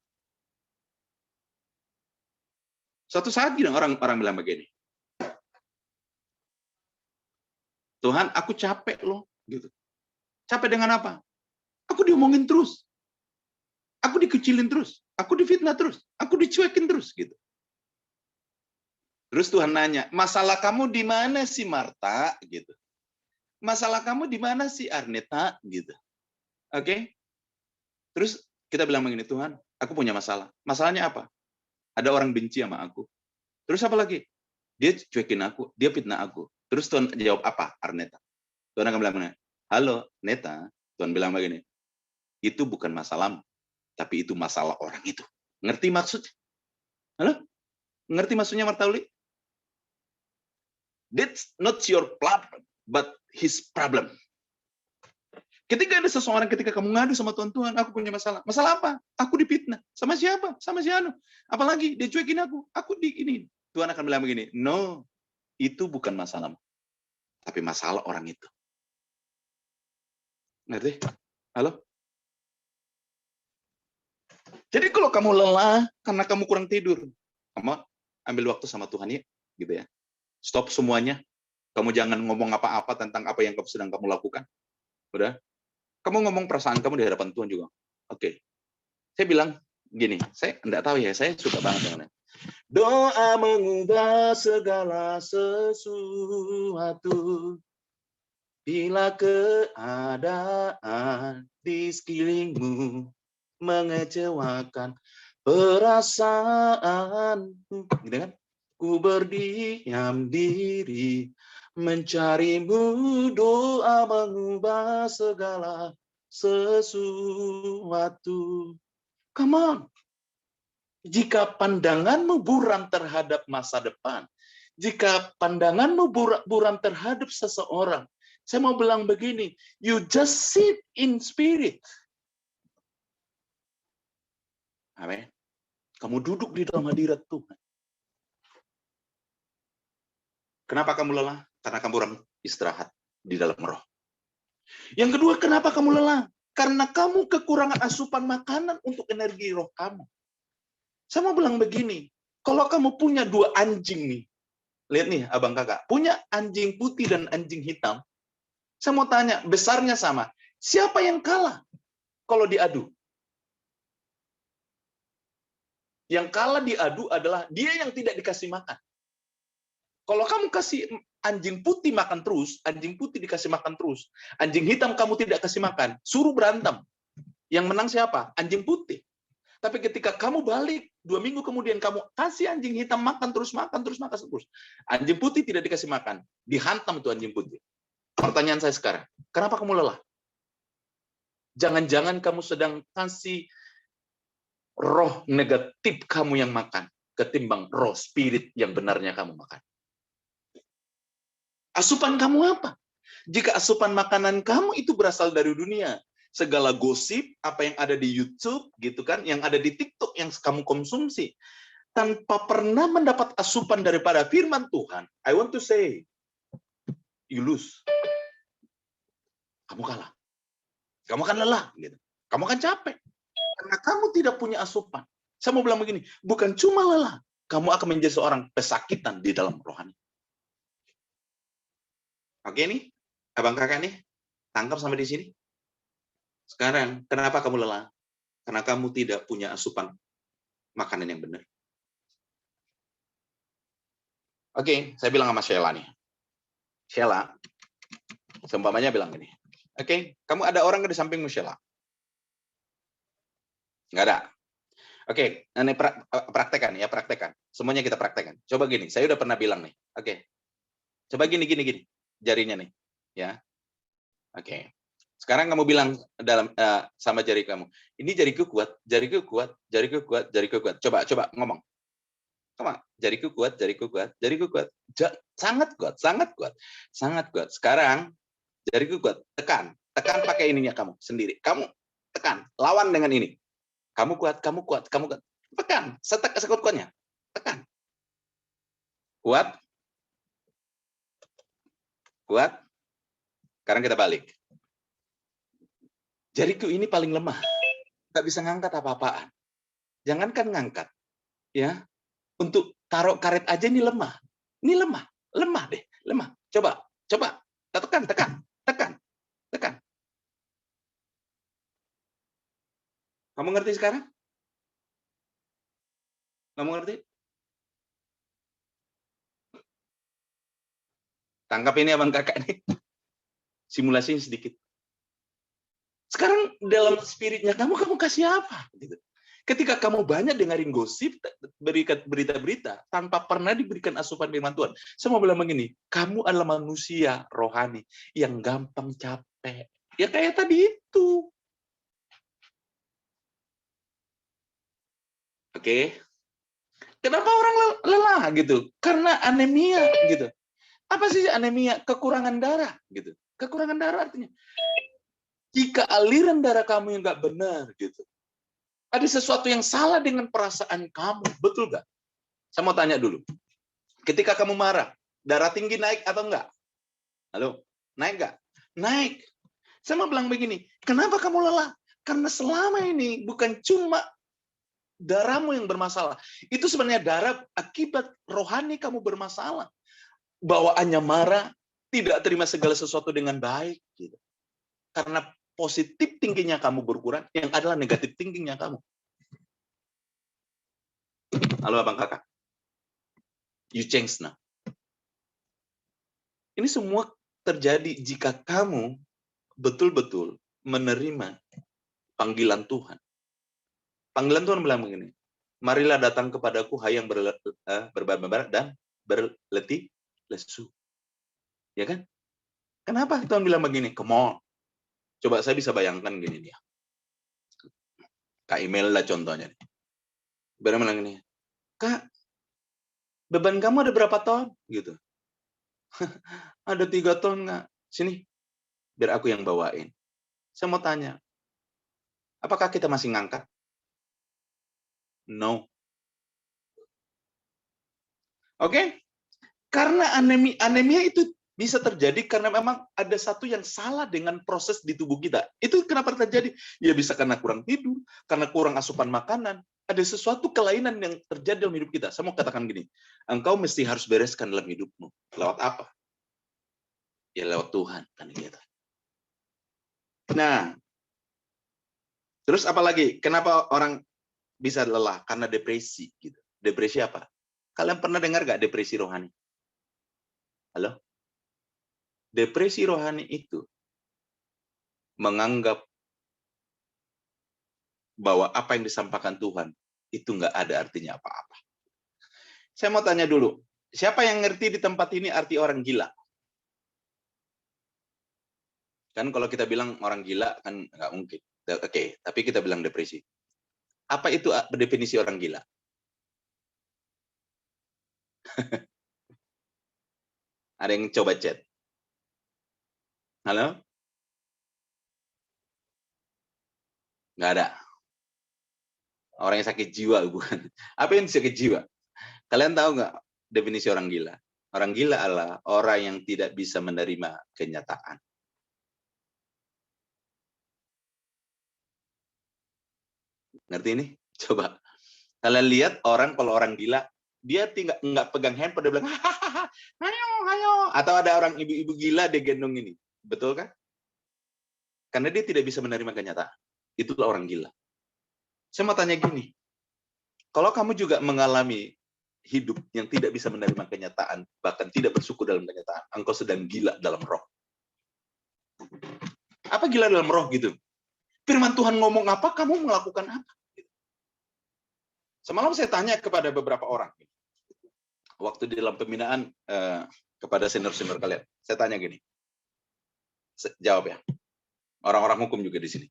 Suatu saat gini, orang bilang begini, Tuhan, aku capek loh, gitu. Capek dengan apa? Aku diomongin terus, aku dikecilin terus, aku difitnah terus, aku dicuekin terus, gitu. Terus Tuhan nanya, masalah kamu di mana sih Marta, gitu? Masalah kamu di mana sih Arneta, gitu. Oke? Terus kita bilang begini, Tuhan, aku punya masalah. Masalahnya apa? Ada orang benci sama aku. Terus apa lagi? Dia cuekin aku, dia fitnah aku. Terus Tuhan jawab apa, Arneta? Tuhan akan bilang, halo, Neta. Tuhan bilang begini, itu bukan masalahmu, tapi itu masalah orang itu. Ngerti maksudnya? Halo? Ngerti maksudnya, Martauli? That's not your problem, but his problem. Ketika ada seseorang, ketika kamu ngadu sama Tuhan, aku punya masalah. Masalah apa? Aku difitnah. Sama siapa? Sama si Anu. Apalagi dia cuekin aku di ini. Tuhan akan bilang begini, no, itu bukan masalahmu, tapi masalah orang itu. Ngerti? Halo? Jadi kalau kamu lelah karena kamu kurang tidur, kamu ambil waktu sama Tuhan ya, gitu ya. Stop semuanya. Kamu jangan ngomong apa-apa tentang apa yang sedang kamu lakukan. Udah? Kamu ngomong perasaan kamu di hadapan Tuhan juga. Oke. Saya bilang gini, saya enggak tahu ya, saya suka banget dengan doa mengubah segala sesuatu. Bila keadaan di sekelilingmu mengecewakan perasaanku, gitu kan? Ku berdiam diri, mencarimu, doa mengubah segala sesuatu. Come on. Jika pandanganmu buram terhadap masa depan, jika pandanganmu buram terhadap seseorang, saya mau bilang begini, you just sit in spirit. Amin. Kamu duduk di dalam hadirat Tuhan. Kenapa kamu lelah? Karena kamu kurang istirahat di dalam roh. Yang kedua, kenapa kamu lelah? Karena kamu kekurangan asupan makanan untuk energi roh kamu. Saya mau bilang begini, kalau kamu punya dua anjing nih, lihat nih abang kakak, punya anjing putih dan anjing hitam, saya mau tanya, besarnya sama, siapa yang kalah kalau diadu? Yang kalah diadu adalah dia yang tidak dikasih makan. Kalau kamu kasih anjing putih makan terus, anjing putih dikasih makan terus, anjing hitam kamu tidak kasih makan, suruh berantem. Yang menang siapa? Anjing putih. Tapi ketika kamu balik, 2 minggu kemudian kamu kasih anjing hitam makan terus. Anjing putih tidak dikasih makan. Dihantam tuh anjing putih. Pertanyaan saya sekarang, kenapa kamu lelah? Jangan-jangan kamu sedang kasih roh negatif kamu yang makan, ketimbang roh spirit yang benarnya kamu makan. Asupan kamu apa? Jika asupan makanan kamu itu berasal dari dunia, segala gosip, apa yang ada di YouTube, gitu kan, yang ada di TikTok yang kamu konsumsi, tanpa pernah mendapat asupan daripada firman Tuhan, I want to say, you lose. Kamu kalah. Kamu akan lelah, gitu. Kamu akan capek. Karena kamu tidak punya asupan. Saya mau bilang begini, bukan cuma lelah, kamu akan menjadi seorang pesakitan di dalam rohani. Oke nih? Abang kakak nih, tangkap sampai di sini. Sekarang, kenapa kamu lelah? Karena kamu tidak punya asupan makanan yang benar. Oke, saya bilang sama Sheila nih. Sheila, seumpamanya bilang gini. Oke, kamu ada orang di sampingmu, Sheila? Nggak ada. Oke, ini praktekan ya, praktekan. Semuanya kita praktekan. Coba gini, saya udah pernah bilang nih. Oke, coba gini. Jarinya nih. Ya, oke. Sekarang kamu bilang sama jari kamu. Ini jariku kuat, jariku kuat, jariku kuat, jariku kuat. Coba ngomong. Sama, jariku kuat, jariku kuat, jariku kuat. Sangat kuat, sangat kuat. Sangat kuat. Sekarang jariku kuat, tekan pakai ininya kamu sendiri. Kamu tekan, lawan dengan ini. Kamu kuat, kamu kuat, kamu kuat. Tekan, sekuat-kuatnya. Tekan. Kuat. Kuat. Sekarang kita balik. Jariku ini paling lemah. Nggak bisa ngangkat apa-apaan. Jangankan ngangkat. Ya, untuk taruh karet aja ini lemah. Ini lemah deh, lemah. Coba. Tekan. Kamu ngerti sekarang? Kamu ngerti? Tangkap ini abang kakak nih. Simulasinya sedikit. Sekarang dalam spiritnya kamu kasih apa? Gitu. Ketika kamu banyak dengerin gosip, berita-berita, tanpa pernah diberikan asupan firman Tuhan. Saya mau bilang begini, kamu adalah manusia rohani yang gampang capek. Ya kayak tadi itu. Oke. Kenapa orang lelah gitu? Karena anemia gitu. Apa sih anemia? Kekurangan darah gitu. Kekurangan darah artinya jika aliran darah kamu yang nggak benar gitu. Ada sesuatu yang salah dengan perasaan kamu, betul nggak? Saya mau tanya dulu. Ketika kamu marah, darah tinggi naik atau enggak? Halo? Naik nggak? Naik. Saya mau bilang begini, kenapa kamu lelah? Karena selama ini bukan cuma darahmu yang bermasalah. Itu sebenarnya darah akibat rohani kamu bermasalah. Bawaannya marah, tidak terima segala sesuatu dengan baik. Gitu. Karena positif tingginya kamu berkurang, yang adalah negatif tingginya kamu. Halo abang kakak. You change now. Ini semua terjadi jika kamu betul-betul menerima panggilan Tuhan. Panggilan Tuhan bilang begini, marilah datang kepadaku hai yang berbabat dan berletih lesu. Ya kan? Kenapa Tuhan bilang begini? Come on. Coba saya bisa bayangkan gini dia. Kak Imelda contohnya. Biar bilang gini, Kak, beban kamu ada berapa ton? Gitu. Ada 3 ton nggak? Sini, biar aku yang bawain. Saya mau tanya, apakah kita masih ngangkat? No. Oke? Karena anemia itu bisa terjadi karena memang ada satu yang salah dengan proses di tubuh kita. Itu kenapa terjadi? Ya bisa karena kurang tidur, karena kurang asupan makanan. Ada sesuatu kelainan yang terjadi dalam hidup kita. Saya mau katakan gini, engkau mesti harus bereskan dalam hidupmu. Lewat apa? Ya lewat Tuhan. Kan gitu. Nah, terus apa lagi? Kenapa orang bisa lelah? Karena depresi. Gitu. Depresi apa? Kalian pernah dengar nggak depresi rohani? Halo? Depresi rohani itu menganggap bahwa apa yang disampaikan Tuhan itu nggak ada artinya apa-apa. Saya mau tanya dulu, siapa yang ngerti di tempat ini arti orang gila? Kan kalau kita bilang orang gila kan nggak mungkin. Oke, tapi kita bilang depresi. Apa itu definisi orang gila? Ada yang coba chat? Halo? Nggak ada. Orang yang sakit jiwa, bukan. Apa yang sakit jiwa? Kalian tahu nggak definisi orang gila? Orang gila adalah orang yang tidak bisa menerima kenyataan. Ngerti ini? Coba. Kalian lihat orang kalau orang gila, dia nggak pegang handphone, dia bilang, hahaha, ayo. Atau ada orang ibu-ibu gila, dia gendong ini. Betul kan? Karena dia tidak bisa menerima kenyataan. Itulah orang gila. Saya mau tanya gini, kalau kamu juga mengalami hidup yang tidak bisa menerima kenyataan, bahkan tidak bersyukur dalam kenyataan, engkau sedang gila dalam roh. Apa gila dalam roh gitu? Firman Tuhan ngomong apa, kamu melakukan apa? Semalam saya tanya kepada beberapa orang, waktu di dalam pembinaan kepada senior-senior kalian, saya tanya gini, jawab ya, orang-orang hukum juga di sini.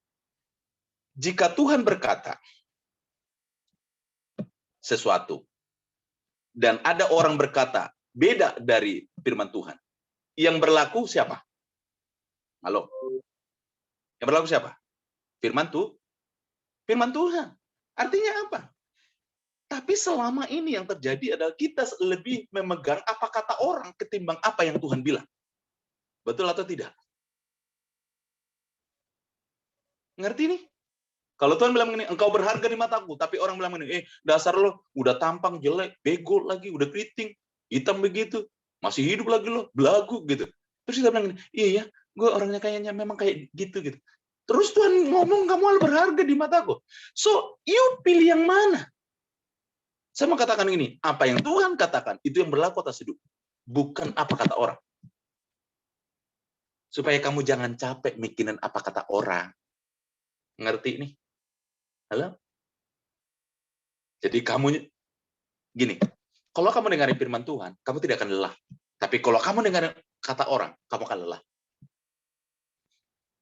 Jika Tuhan berkata sesuatu, dan ada orang berkata beda dari firman Tuhan, yang berlaku siapa? Halo? Yang berlaku siapa? Firman Tuhan. Artinya apa? Tapi selama ini yang terjadi adalah kita lebih memegang apa kata orang ketimbang apa yang Tuhan bilang. Betul atau tidak? Ngerti nih? Kalau Tuhan bilang begini, engkau berharga di mataku, tapi orang bilang begini, dasar lo udah tampang jelek, bego lagi, udah keriting, hitam begitu, masih hidup lagi lo, belagu gitu. Terus kita bilang, iya ya, gue orangnya kayaknya memang kayak gitu. Terus Tuhan ngomong, kamu berharga di mataku. So, you pilih yang mana? Saya mau katakan ini, apa yang Tuhan katakan, itu yang berlaku atas hidup. Bukan apa kata orang. Supaya kamu jangan capek mikirin apa kata orang. Ngerti nih? Halo? Jadi kamu, gini, kalau kamu dengarin firman Tuhan, kamu tidak akan lelah. Tapi kalau kamu dengarin kata orang, kamu akan lelah.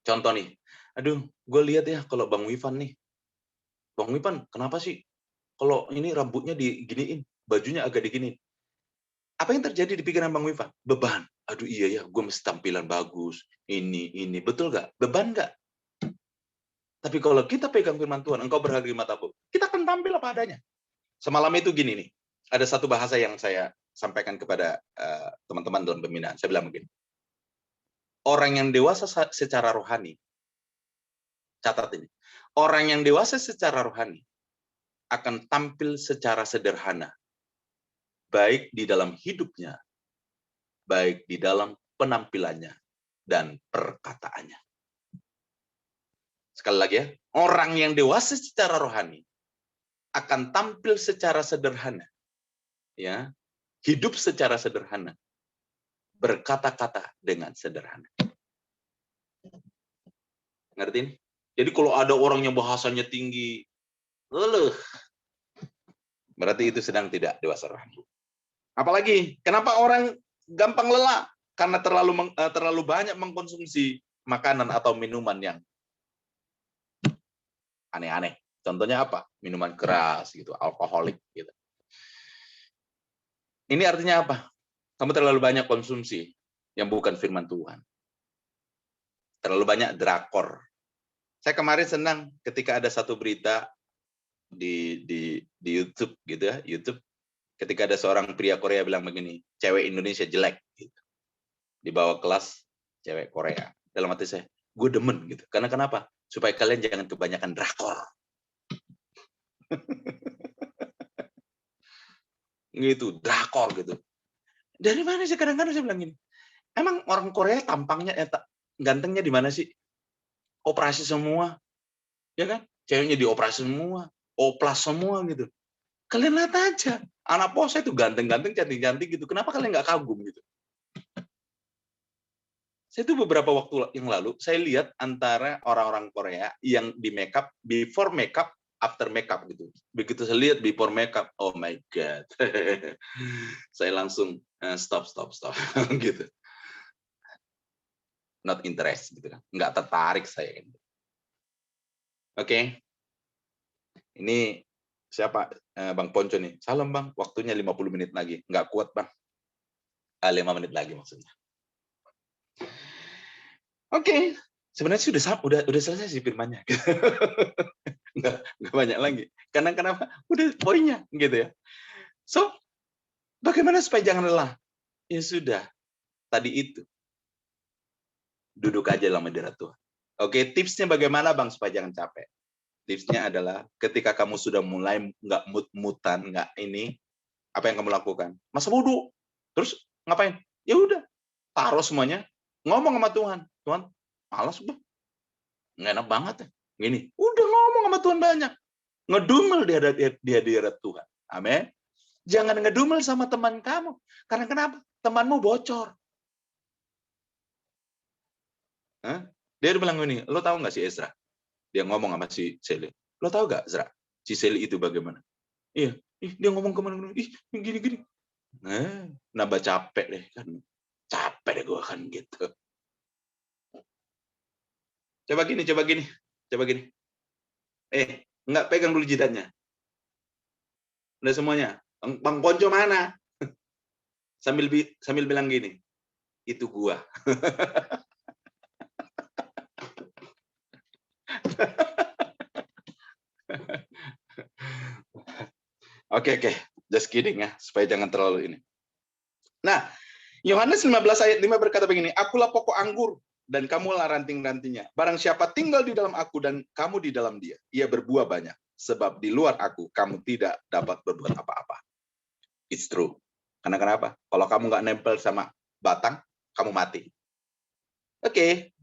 Contoh nih, aduh, gue lihat ya kalau Bang Wifan nih. Bang Wifan, kenapa sih? Kalau ini rambutnya diginiin, bajunya agak diginiin. Apa yang terjadi di pikiran Bang Wifan? Beban. Aduh iya ya, gue mesti tampilan bagus. Ini. Betul nggak? Beban nggak? Tapi kalau kita pegang firman Tuhan, engkau berharga di mataku, kita akan tampil apa adanya. Semalam itu gini nih, ada satu bahasa yang saya sampaikan kepada teman-teman dalam pembinaan. Saya bilang begini, orang yang dewasa secara rohani, catat ini, orang yang dewasa secara rohani akan tampil secara sederhana, baik di dalam hidupnya, baik di dalam penampilannya, dan perkataannya. Sekali lagi ya, orang yang dewasa secara rohani akan tampil secara sederhana, ya, hidup secara sederhana, berkata-kata dengan sederhana. Ngerti ini? Jadi kalau ada orang yang bahasanya tinggi, berarti itu sedang tidak dewasa rohani. Apalagi, kenapa orang gampang lelah? Karena terlalu banyak mengkonsumsi makanan atau minuman yang aneh-aneh. Contohnya apa? Minuman keras, gitu, alkoholik, gitu. Ini artinya apa? Kamu terlalu banyak konsumsi yang bukan firman Tuhan. Terlalu banyak drakor. Saya kemarin senang ketika ada satu berita di YouTube, gitu ya, YouTube. Ketika ada seorang pria Korea bilang begini, cewek Indonesia jelek, gitu. Di bawah kelas cewek Korea. Dalam hati saya, gue demen gitu. Karena kenapa? Supaya kalian jangan kebanyakan drakor. Gitu, drakor gitu. Dari mana sih kadang-kadang saya bilang gini? Emang orang Korea tampangnya gantengnya di mana sih? Operasi semua. Ya kan? Ceweknya dioperasi semua, oplas semua gitu. Kalian lihat aja. Anak pos itu ganteng-ganteng, cantik-cantik gitu. Kenapa kalian nggak kagum gitu? Saya tuh beberapa waktu yang lalu, saya lihat antara orang-orang Korea yang di makeup, before makeup, after makeup gitu. Begitu saya lihat before makeup, oh my God. Saya langsung stop gitu. Not interest gitu kan. Nggak tertarik saya. Oke. Ini siapa? Bang Ponco nih. Salam Bang, waktunya 50 menit lagi. Nggak kuat Bang. 5 menit lagi maksudnya. Oke, sebenarnya sih udah selesai sih firmannya. nggak banyak lagi. Karena kenapa? Udah poinnya gitu ya. So, bagaimana supaya jangan lelah? Ya sudah, tadi itu. Duduk aja dalam hadirat Tuhan. Oke, tipsnya bagaimana Bang supaya jangan capek? Tipsnya adalah ketika kamu sudah mulai nggak mut-mutan, nggak ini, apa yang kamu lakukan? Masa wudhu. Terus ngapain? Ya udah, taruh semuanya, ngomong sama Tuhan. Tuhan, malas gue. Nggak enak banget ya. Gini, udah ngomong sama Tuhan banyak. Ngedumel di hadirat Tuhan. Amin. Jangan ngedumel sama teman kamu. Karena kenapa? Temanmu bocor. Hah? Dia bilang gini, lo tahu nggak si Ezra? Dia ngomong sama si Sally. Lo tahu nggak, Ezra? Si Sally itu bagaimana? Iya, dia ngomong kemana-mana. Gini-gini. Nambah capek deh kan. Capek deh gue kan gitu. Coba gini. Enggak, pegang dulu jidatnya. Udah semuanya. Bang Ponco mana? Sambil bilang gini. Itu gua. Oke. Just kidding ya, supaya jangan terlalu ini. Nah, Yohanes 15 ayat 5 berkata begini, akulah pokok anggur dan kamulah ranting-rantingnya. Barang siapa tinggal di dalam aku dan kamu di dalam dia, ia berbuah banyak. Sebab di luar aku, kamu tidak dapat berbuat apa-apa. It's true. Karena kenapa? Kalau kamu nggak nempel sama batang, kamu mati. Oke.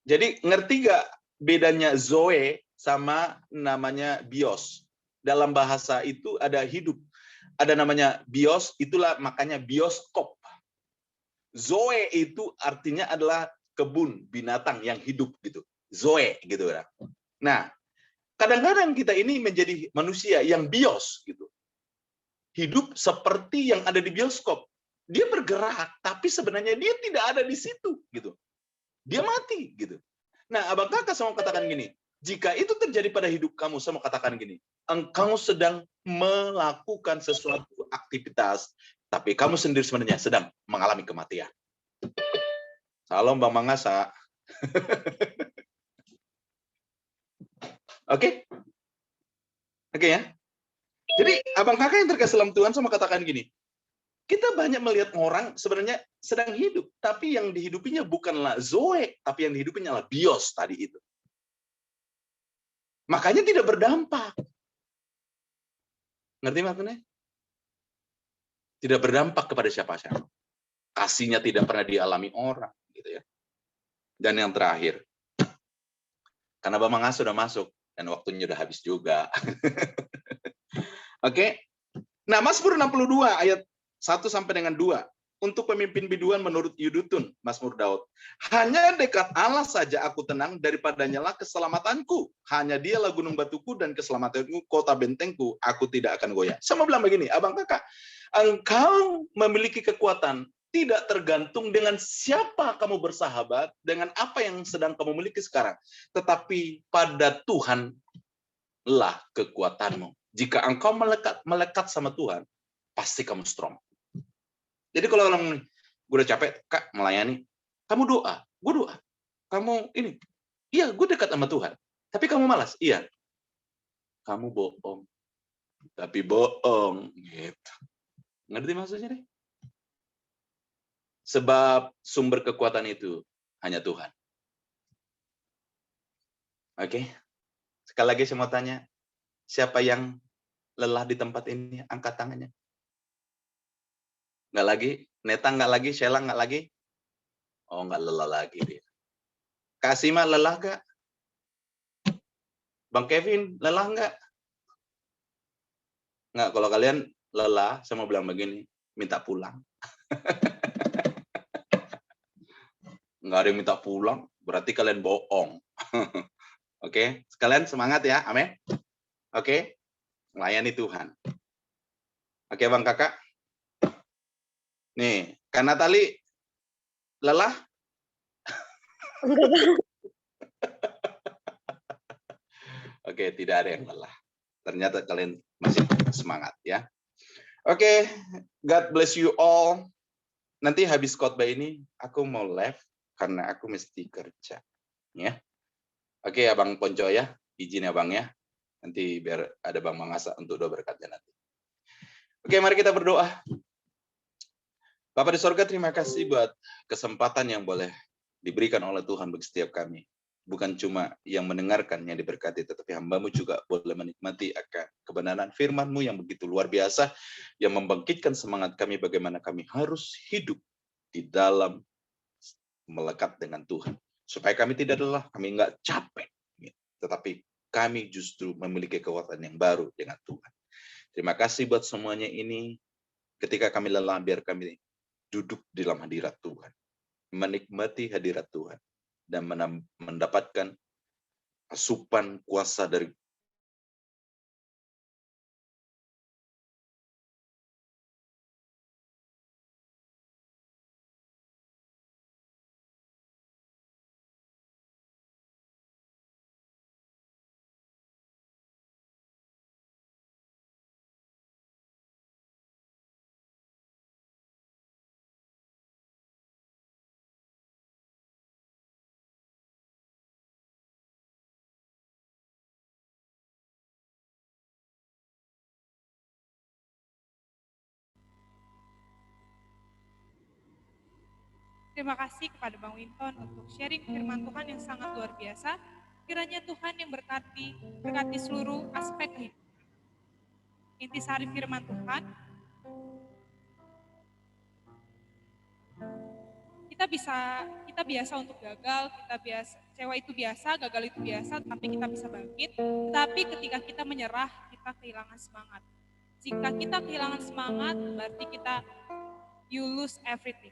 Jadi ngerti nggak bedanya zoe sama namanya bios? Dalam bahasa itu ada hidup. Ada namanya bios, itulah makanya bioskop. Zoe itu artinya adalah kebun, binatang yang hidup gitu. Zoe gitu. Nah, kadang-kadang kita ini menjadi manusia yang bios gitu. Hidup seperti yang ada di bioskop. Dia bergerak, tapi sebenarnya dia tidak ada di situ gitu. Dia mati gitu. Nah, Abang Kakak sama katakan gini, jika itu terjadi pada hidup kamu, sama katakan gini, engkau sedang melakukan sesuatu aktivitas, tapi kamu sendiri sebenarnya sedang mengalami kematian. Salam Bang Mangasa. Oke? Oke ya? Jadi, Abang Kakak yang terkasih dalam Tuhan sama katakan gini, kita banyak melihat orang sebenarnya sedang hidup, tapi yang dihidupinya bukanlah zoe, tapi yang dihidupinya adalah bios tadi itu. Makanya tidak berdampak. Ngerti maksudnya? Tidak berdampak kepada siapa-siapa. Kasihnya tidak pernah dialami orang, gitu ya. Dan yang terakhir, karena Bang Mangas sudah masuk dan waktunya sudah habis juga. Oke. Nah, Mazmur 62 ayat 1 sampai dengan 2. Untuk pemimpin biduan menurut Yudutun, Mazmur Daud. Hanya dekat Allah saja aku tenang, daripadanya lah keselamatanku. Hanya dialah gunung batuku dan keselamatanku, kota bentengku, aku tidak akan goyah. Sama bilang begini, Abang Kakak, engkau memiliki kekuatan, tidak tergantung dengan siapa kamu bersahabat, dengan apa yang sedang kamu miliki sekarang. Tetapi pada Tuhan lah kekuatanmu. Jika engkau melekat sama Tuhan, pasti kamu strong. Jadi kalau orang, gue udah capek, Kak, melayani, kamu doa, gue doa. Kamu ini, iya, gue dekat sama Tuhan. Tapi kamu malas, iya. Kamu bohong. Tapi bohong. Gitu. Ngerti maksudnya deh? Sebab sumber kekuatan itu hanya Tuhan. Oke? Sekali lagi saya mau tanya, siapa yang lelah di tempat ini? Angkat tangannya. Nggak lagi? Neta nggak lagi? Sheila nggak lagi? Oh, nggak lelah lagi dia. Kak Sima lelah nggak? Bang Kevin lelah nggak? Nggak, kalau kalian lelah, saya mau bilang begini, minta pulang. Nggak ada yang minta pulang, berarti kalian bohong. Oke, sekalian semangat ya, amin. Oke, melayani Tuhan. Oke, Bang Kakak. Nih, Kak Natali lelah? Oke, tidak ada yang lelah. Ternyata kalian masih semangat ya. Oke, God bless you all. Nanti habis khotbah ini aku mau live karena aku mesti kerja. Ya. Oke, Abang Ponco ya. Izin ya Bang ya. Nanti biar ada Bang Mangasa untuk doa berkatnya nanti. Oke, mari kita berdoa. Bapak di sorga, terima kasih buat kesempatan yang boleh diberikan oleh Tuhan bagi setiap kami. Bukan cuma yang mendengarkan yang diberkati, tetapi hamba-Mu juga boleh menikmati akan kebenaran firman-Mu yang begitu luar biasa, yang membangkitkan semangat kami bagaimana kami harus hidup di dalam melekat dengan Tuhan. Supaya kami tidak lelah, kami nggak capek. Tetapi kami justru memiliki kekuatan yang baru dengan Tuhan. Terima kasih buat semuanya ini. Ketika kami lelah, biar kami duduk di dalam hadirat Tuhan. Menikmati hadirat Tuhan. Dan mendapatkan asupan kuasa dari Terima kasih kepada Bang Winton untuk sharing firman Tuhan yang sangat luar biasa. Kiranya Tuhan yang berkati seluruh aspek kehidupan. Intisari firman Tuhan, kita biasa untuk gagal, kecewa itu biasa, gagal itu biasa, tapi kita bisa bangkit. Tapi ketika kita menyerah, kita kehilangan semangat. Jika kita kehilangan semangat, berarti you lose everything.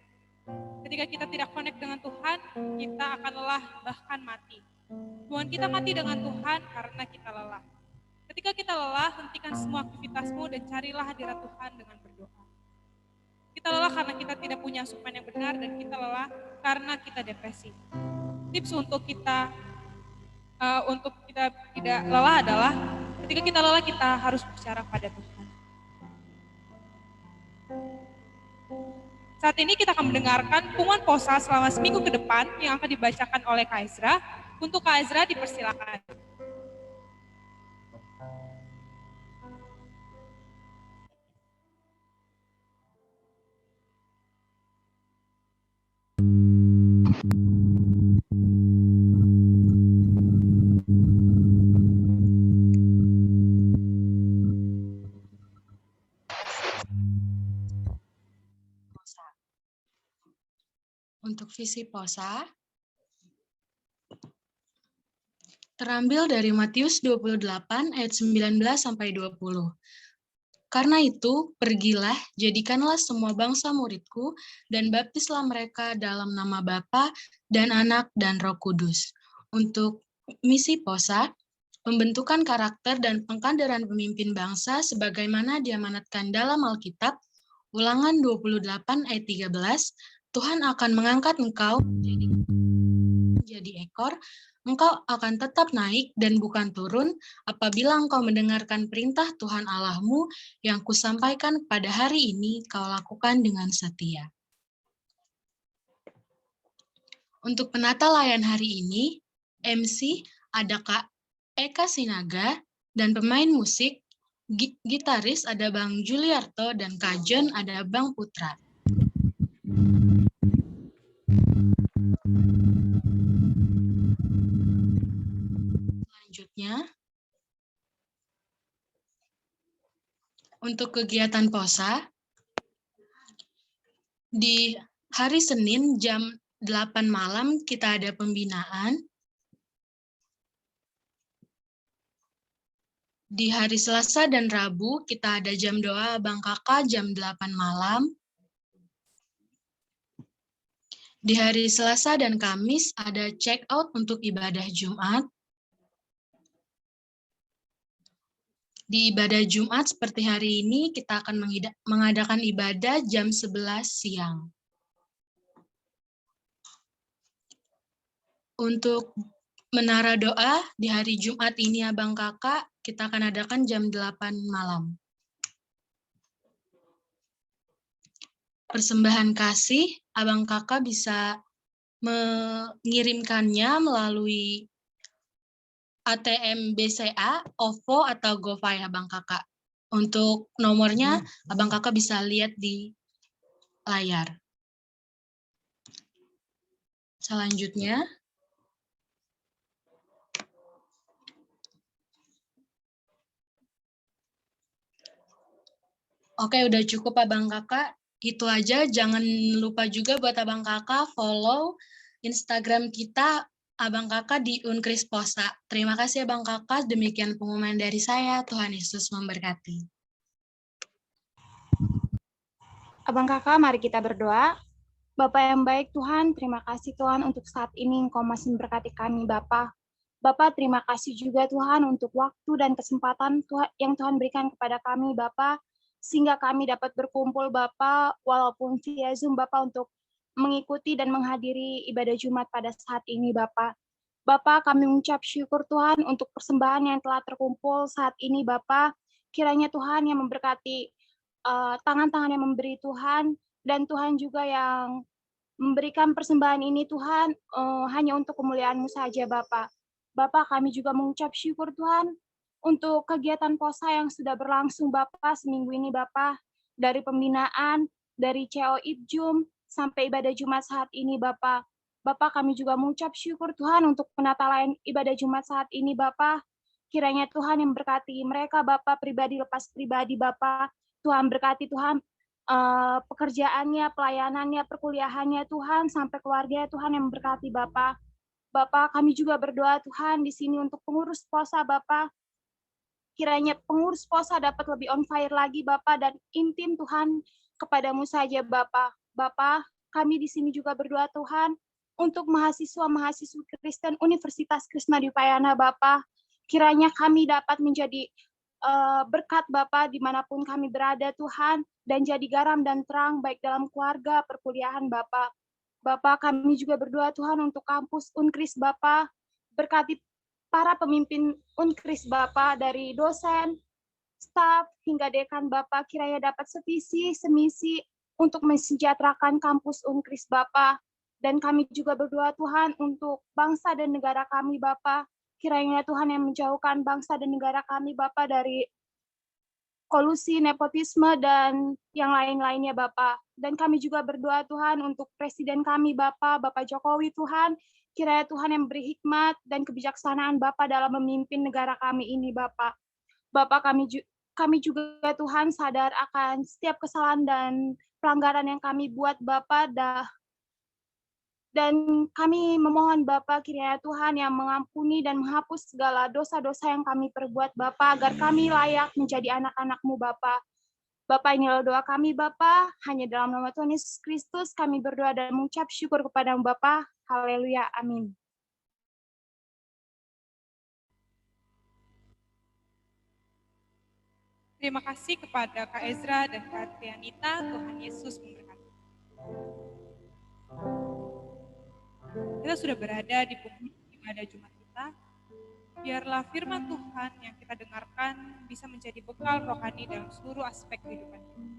Ketika kita tidak connect dengan Tuhan, kita akan lelah, bahkan mati. Tuhan kita mati dengan Tuhan karena kita lelah. Ketika kita lelah, hentikan semua aktivitasmu dan carilah hadirat Tuhan dengan berdoa. Kita lelah karena kita tidak punya asupan yang benar, dan kita lelah karena kita depresi. Tips untuk kita tidak lelah adalah ketika kita lelah, kita harus bicara pada Tuhan. Saat ini kita akan mendengarkan pengumuman posa selama seminggu ke depan yang akan dibacakan oleh Kak Ezra. Untuk Kak Ezra dipersilakan. Untuk visi posa terambil dari Matius 28 ayat 19 sampai 20. Karena itu, pergilah, jadikanlah semua bangsa muridku, dan baptislah mereka dalam nama Bapa dan Anak dan Roh Kudus. Untuk misi posa, pembentukan karakter dan pengkaderan pemimpin bangsa sebagaimana diamanatkan dalam Alkitab, Ulangan 28 ayat 13, Tuhan akan mengangkat engkau menjadi ekor, engkau akan tetap naik dan bukan turun apabila engkau mendengarkan perintah Tuhan Allahmu yang kusampaikan pada hari ini kau lakukan dengan setia. Untuk penata layan hari ini, MC ada Kak Eka Sinaga dan pemain musik, gitaris ada Bang Juliarto dan Kak John ada Bang Putra. Selanjutnya, untuk kegiatan posa, di hari Senin jam 8 malam kita ada pembinaan. Di hari Selasa dan Rabu kita ada jam doa Abang Kakak jam 8 malam. Di hari Selasa dan Kamis ada check out untuk ibadah Jumat. Di ibadah Jumat seperti hari ini kita akan mengadakan ibadah jam 11 siang. Untuk menara doa di hari Jumat ini Abang Kakak kita akan adakan jam 8 malam. Persembahan kasih, Abang Kakak bisa mengirimkannya melalui ATM BCA, OVO, atau GoPay Abang Kakak. Untuk nomornya, Abang Kakak bisa lihat di layar. Selanjutnya, oke, udah cukup Abang Kakak. Itu aja, jangan lupa juga buat Abang Kakak follow Instagram kita Abang Kakak di Unkrisposa. Terima kasih Abang Kakak, demikian pengumuman dari saya. Tuhan Yesus memberkati. Abang Kakak, mari kita berdoa. Bapak yang baik Tuhan, terima kasih Tuhan untuk saat ini Engkau masih memberkati kami Bapak. Bapak, terima kasih juga Tuhan untuk waktu dan kesempatan yang Tuhan berikan kepada kami Bapak, sehingga kami dapat berkumpul Bapak, walaupun via Zoom Bapak, untuk mengikuti dan menghadiri ibadah Jumat pada saat ini Bapak. Bapak, kami mengucap syukur Tuhan untuk persembahan yang telah terkumpul saat ini Bapak. Kiranya Tuhan yang memberkati tangan-tangan yang memberi Tuhan, dan Tuhan juga yang memberikan persembahan ini Tuhan hanya untuk kemuliaan-Mu saja Bapak. Bapak, kami juga mengucap syukur Tuhan untuk kegiatan posa yang sudah berlangsung Bapak seminggu ini Bapak, dari pembinaan, dari CO Ibjum, sampai ibadah Jumat saat ini Bapak. Bapak, kami juga mengucap syukur Tuhan untuk penatalan ibadah Jumat saat ini Bapak. Kiranya Tuhan yang berkati mereka Bapak, pribadi lepas pribadi Bapak. Tuhan berkati Tuhan pekerjaannya, pelayanannya, perkuliahannya Tuhan, sampai keluarganya Tuhan yang memberkati Bapak. Bapak, kami juga berdoa Tuhan di sini untuk pengurus posa Bapak. Kiranya pengurus posa dapat lebih on fire lagi Bapak, dan intim Tuhan kepadamu saja Bapak. Bapak, kami di sini juga berdoa Tuhan untuk mahasiswa-mahasiswa Kristen Universitas Krishna Dipayana Bapak. Kiranya kami dapat menjadi berkat Bapak dimanapun kami berada Tuhan, dan jadi garam dan terang baik dalam keluarga, perkuliahan Bapak. Bapak, kami juga berdoa Tuhan untuk kampus Unkris Bapak, berkati para pemimpin Unkris Bapak, dari dosen, staf, hingga dekan Bapak, kiranya dapat sevisi, semisi untuk mensejahterakan kampus Unkris Bapak. Dan kami juga berdoa Tuhan untuk bangsa dan negara kami Bapak, kiranya Tuhan yang menjauhkan bangsa dan negara kami Bapak dari kolusi, nepotisme, dan yang lain-lainnya Bapak. Dan kami juga berdoa Tuhan untuk Presiden kami Bapak Jokowi Tuhan, kiranya Tuhan yang beri hikmat dan kebijaksanaan Bapak dalam memimpin negara kami ini Bapak. Bapak, kami juga Tuhan sadar akan setiap kesalahan dan pelanggaran yang kami buat Bapak, dan kami memohon Bapa kiranya Tuhan yang mengampuni dan menghapus segala dosa-dosa yang kami perbuat Bapa, agar kami layak menjadi anak-anak-Mu Bapa. Bapa, inilah doa kami Bapa, hanya dalam nama Tuhan Yesus Kristus kami berdoa dan mengucap syukur kepada-Mu Bapa. Haleluya, amin. Terima kasih kepada Kak Ezra dan Kak Trianita. Tuhan Yesus memberkati. Kita sudah berada di penghujung ibadah Jumat kita. Biarlah firman Tuhan yang kita dengarkan bisa menjadi bekal rohani dalam seluruh aspek kehidupan kita.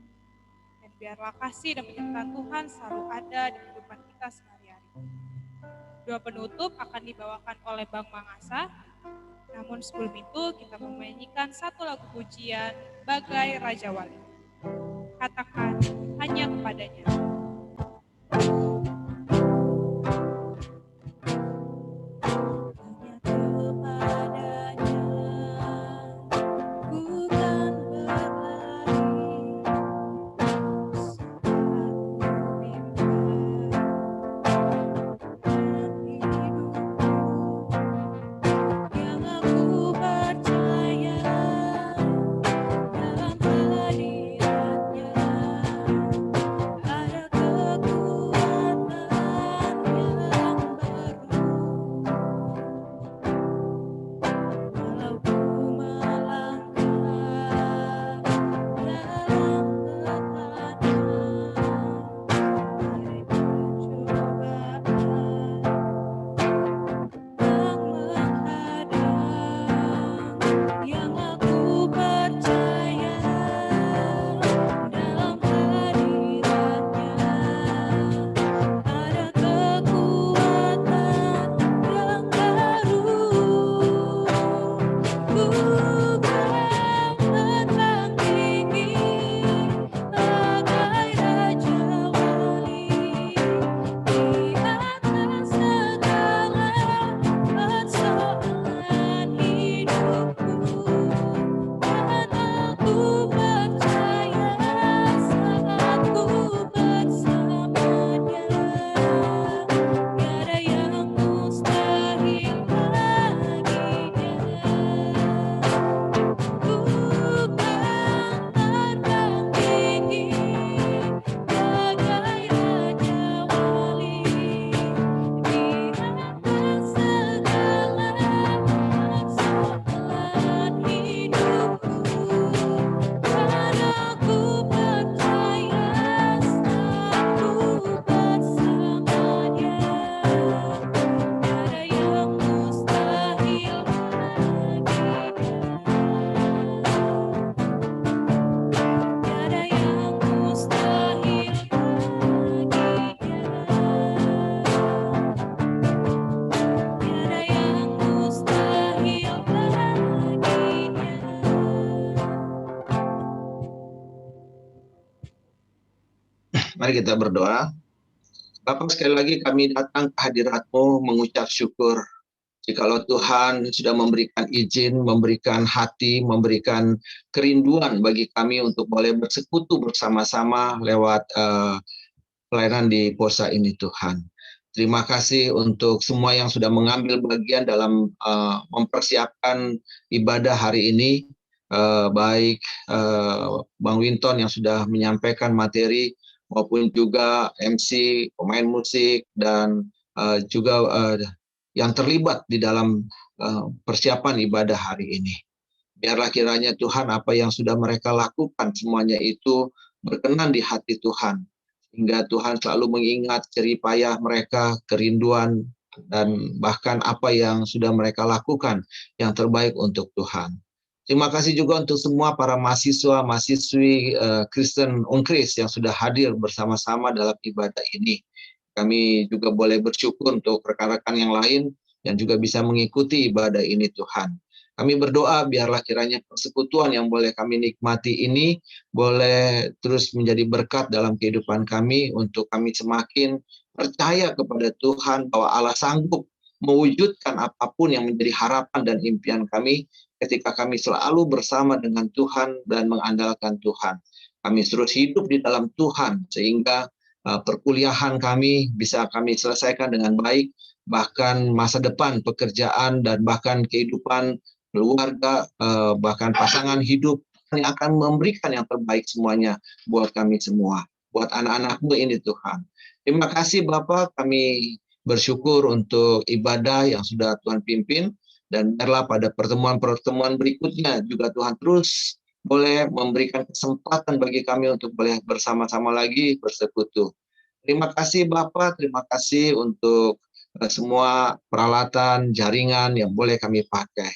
Dan biarlah kasih dan penyertaan Tuhan selalu ada di kehidupan kita sehari-hari. Doa penutup akan dibawakan oleh Bang Mangasa. Namun sebelum itu kita menyanyikan satu lagu pujian Bagai Raja Wali. Katakan hanya kepadanya. Ada kekuatan Mari kita berdoa. Bapa, sekali lagi kami datang ke hadirat-Mu mengucap syukur. Jikalau Tuhan sudah memberikan izin, memberikan hati, memberikan kerinduan bagi kami untuk boleh bersekutu bersama-sama lewat pelayanan di Posa ini, Tuhan. Terima kasih untuk semua yang sudah mengambil bagian dalam mempersiapkan ibadah hari ini, baik Bang Winton yang sudah menyampaikan materi, maupun juga MC, pemain musik, dan juga yang terlibat di dalam persiapan ibadah hari ini. Biarlah kiranya Tuhan apa yang sudah mereka lakukan semuanya itu berkenan di hati Tuhan. Hingga Tuhan selalu mengingat jerih payah mereka, kerinduan, dan bahkan apa yang sudah mereka lakukan yang terbaik untuk Tuhan. Terima kasih juga untuk semua para mahasiswa, mahasiswi Kristen Unkris yang sudah hadir bersama-sama dalam ibadah ini. Kami juga boleh bersyukur untuk rekan-rekan yang lain yang juga bisa mengikuti ibadah ini, Tuhan. Kami berdoa biarlah kiranya persekutuan yang boleh kami nikmati ini boleh terus menjadi berkat dalam kehidupan kami untuk kami semakin percaya kepada Tuhan bahwa Allah sanggup mewujudkan apapun yang menjadi harapan dan impian kami ketika kami selalu bersama dengan Tuhan dan mengandalkan Tuhan. Kami terus hidup di dalam Tuhan sehingga perkuliahan kami bisa kami selesaikan dengan baik, bahkan masa depan pekerjaan dan bahkan kehidupan keluarga, bahkan pasangan hidup yang akan memberikan yang terbaik semuanya buat kami semua, buat anak-anak-Mu ini, Tuhan. Terima kasih Bapak, kami bersyukur untuk ibadah yang sudah Tuhan pimpin, dan biarlah pada pertemuan-pertemuan berikutnya juga Tuhan terus boleh memberikan kesempatan bagi kami untuk boleh bersama-sama lagi bersekutu. Terima kasih Bapak, terima kasih untuk semua peralatan, jaringan yang boleh kami pakai.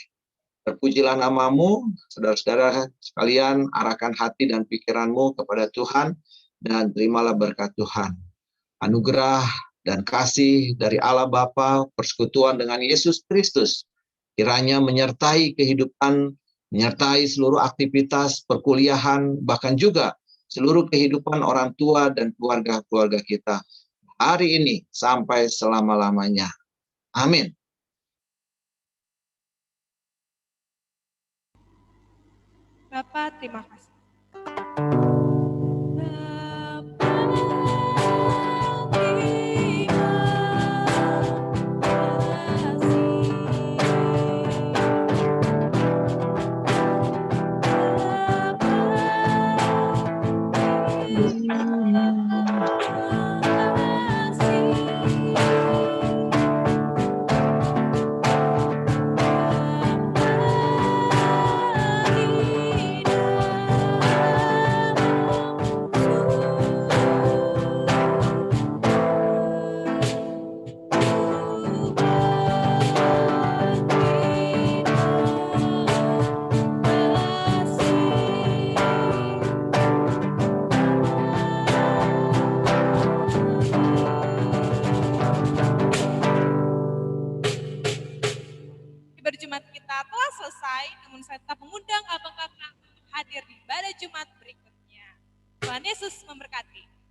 Terpujilah nama-Mu, saudara-saudara sekalian, arahkan hati dan pikiran-Mu kepada Tuhan, dan terimalah berkat Tuhan. Anugerah dan kasih dari Allah Bapa, persekutuan dengan Yesus Kristus, kiranya menyertai kehidupan, menyertai seluruh aktivitas perkuliahan, bahkan juga seluruh kehidupan orang tua dan keluarga-keluarga kita hari ini sampai selama-lamanya. Amin. Bapak, terima kasih. Jumat kita telah selesai, namun saya tetap mengundang abang kakak untuk hadir di ibadah Jumat berikutnya. Tuhan Yesus memberkati.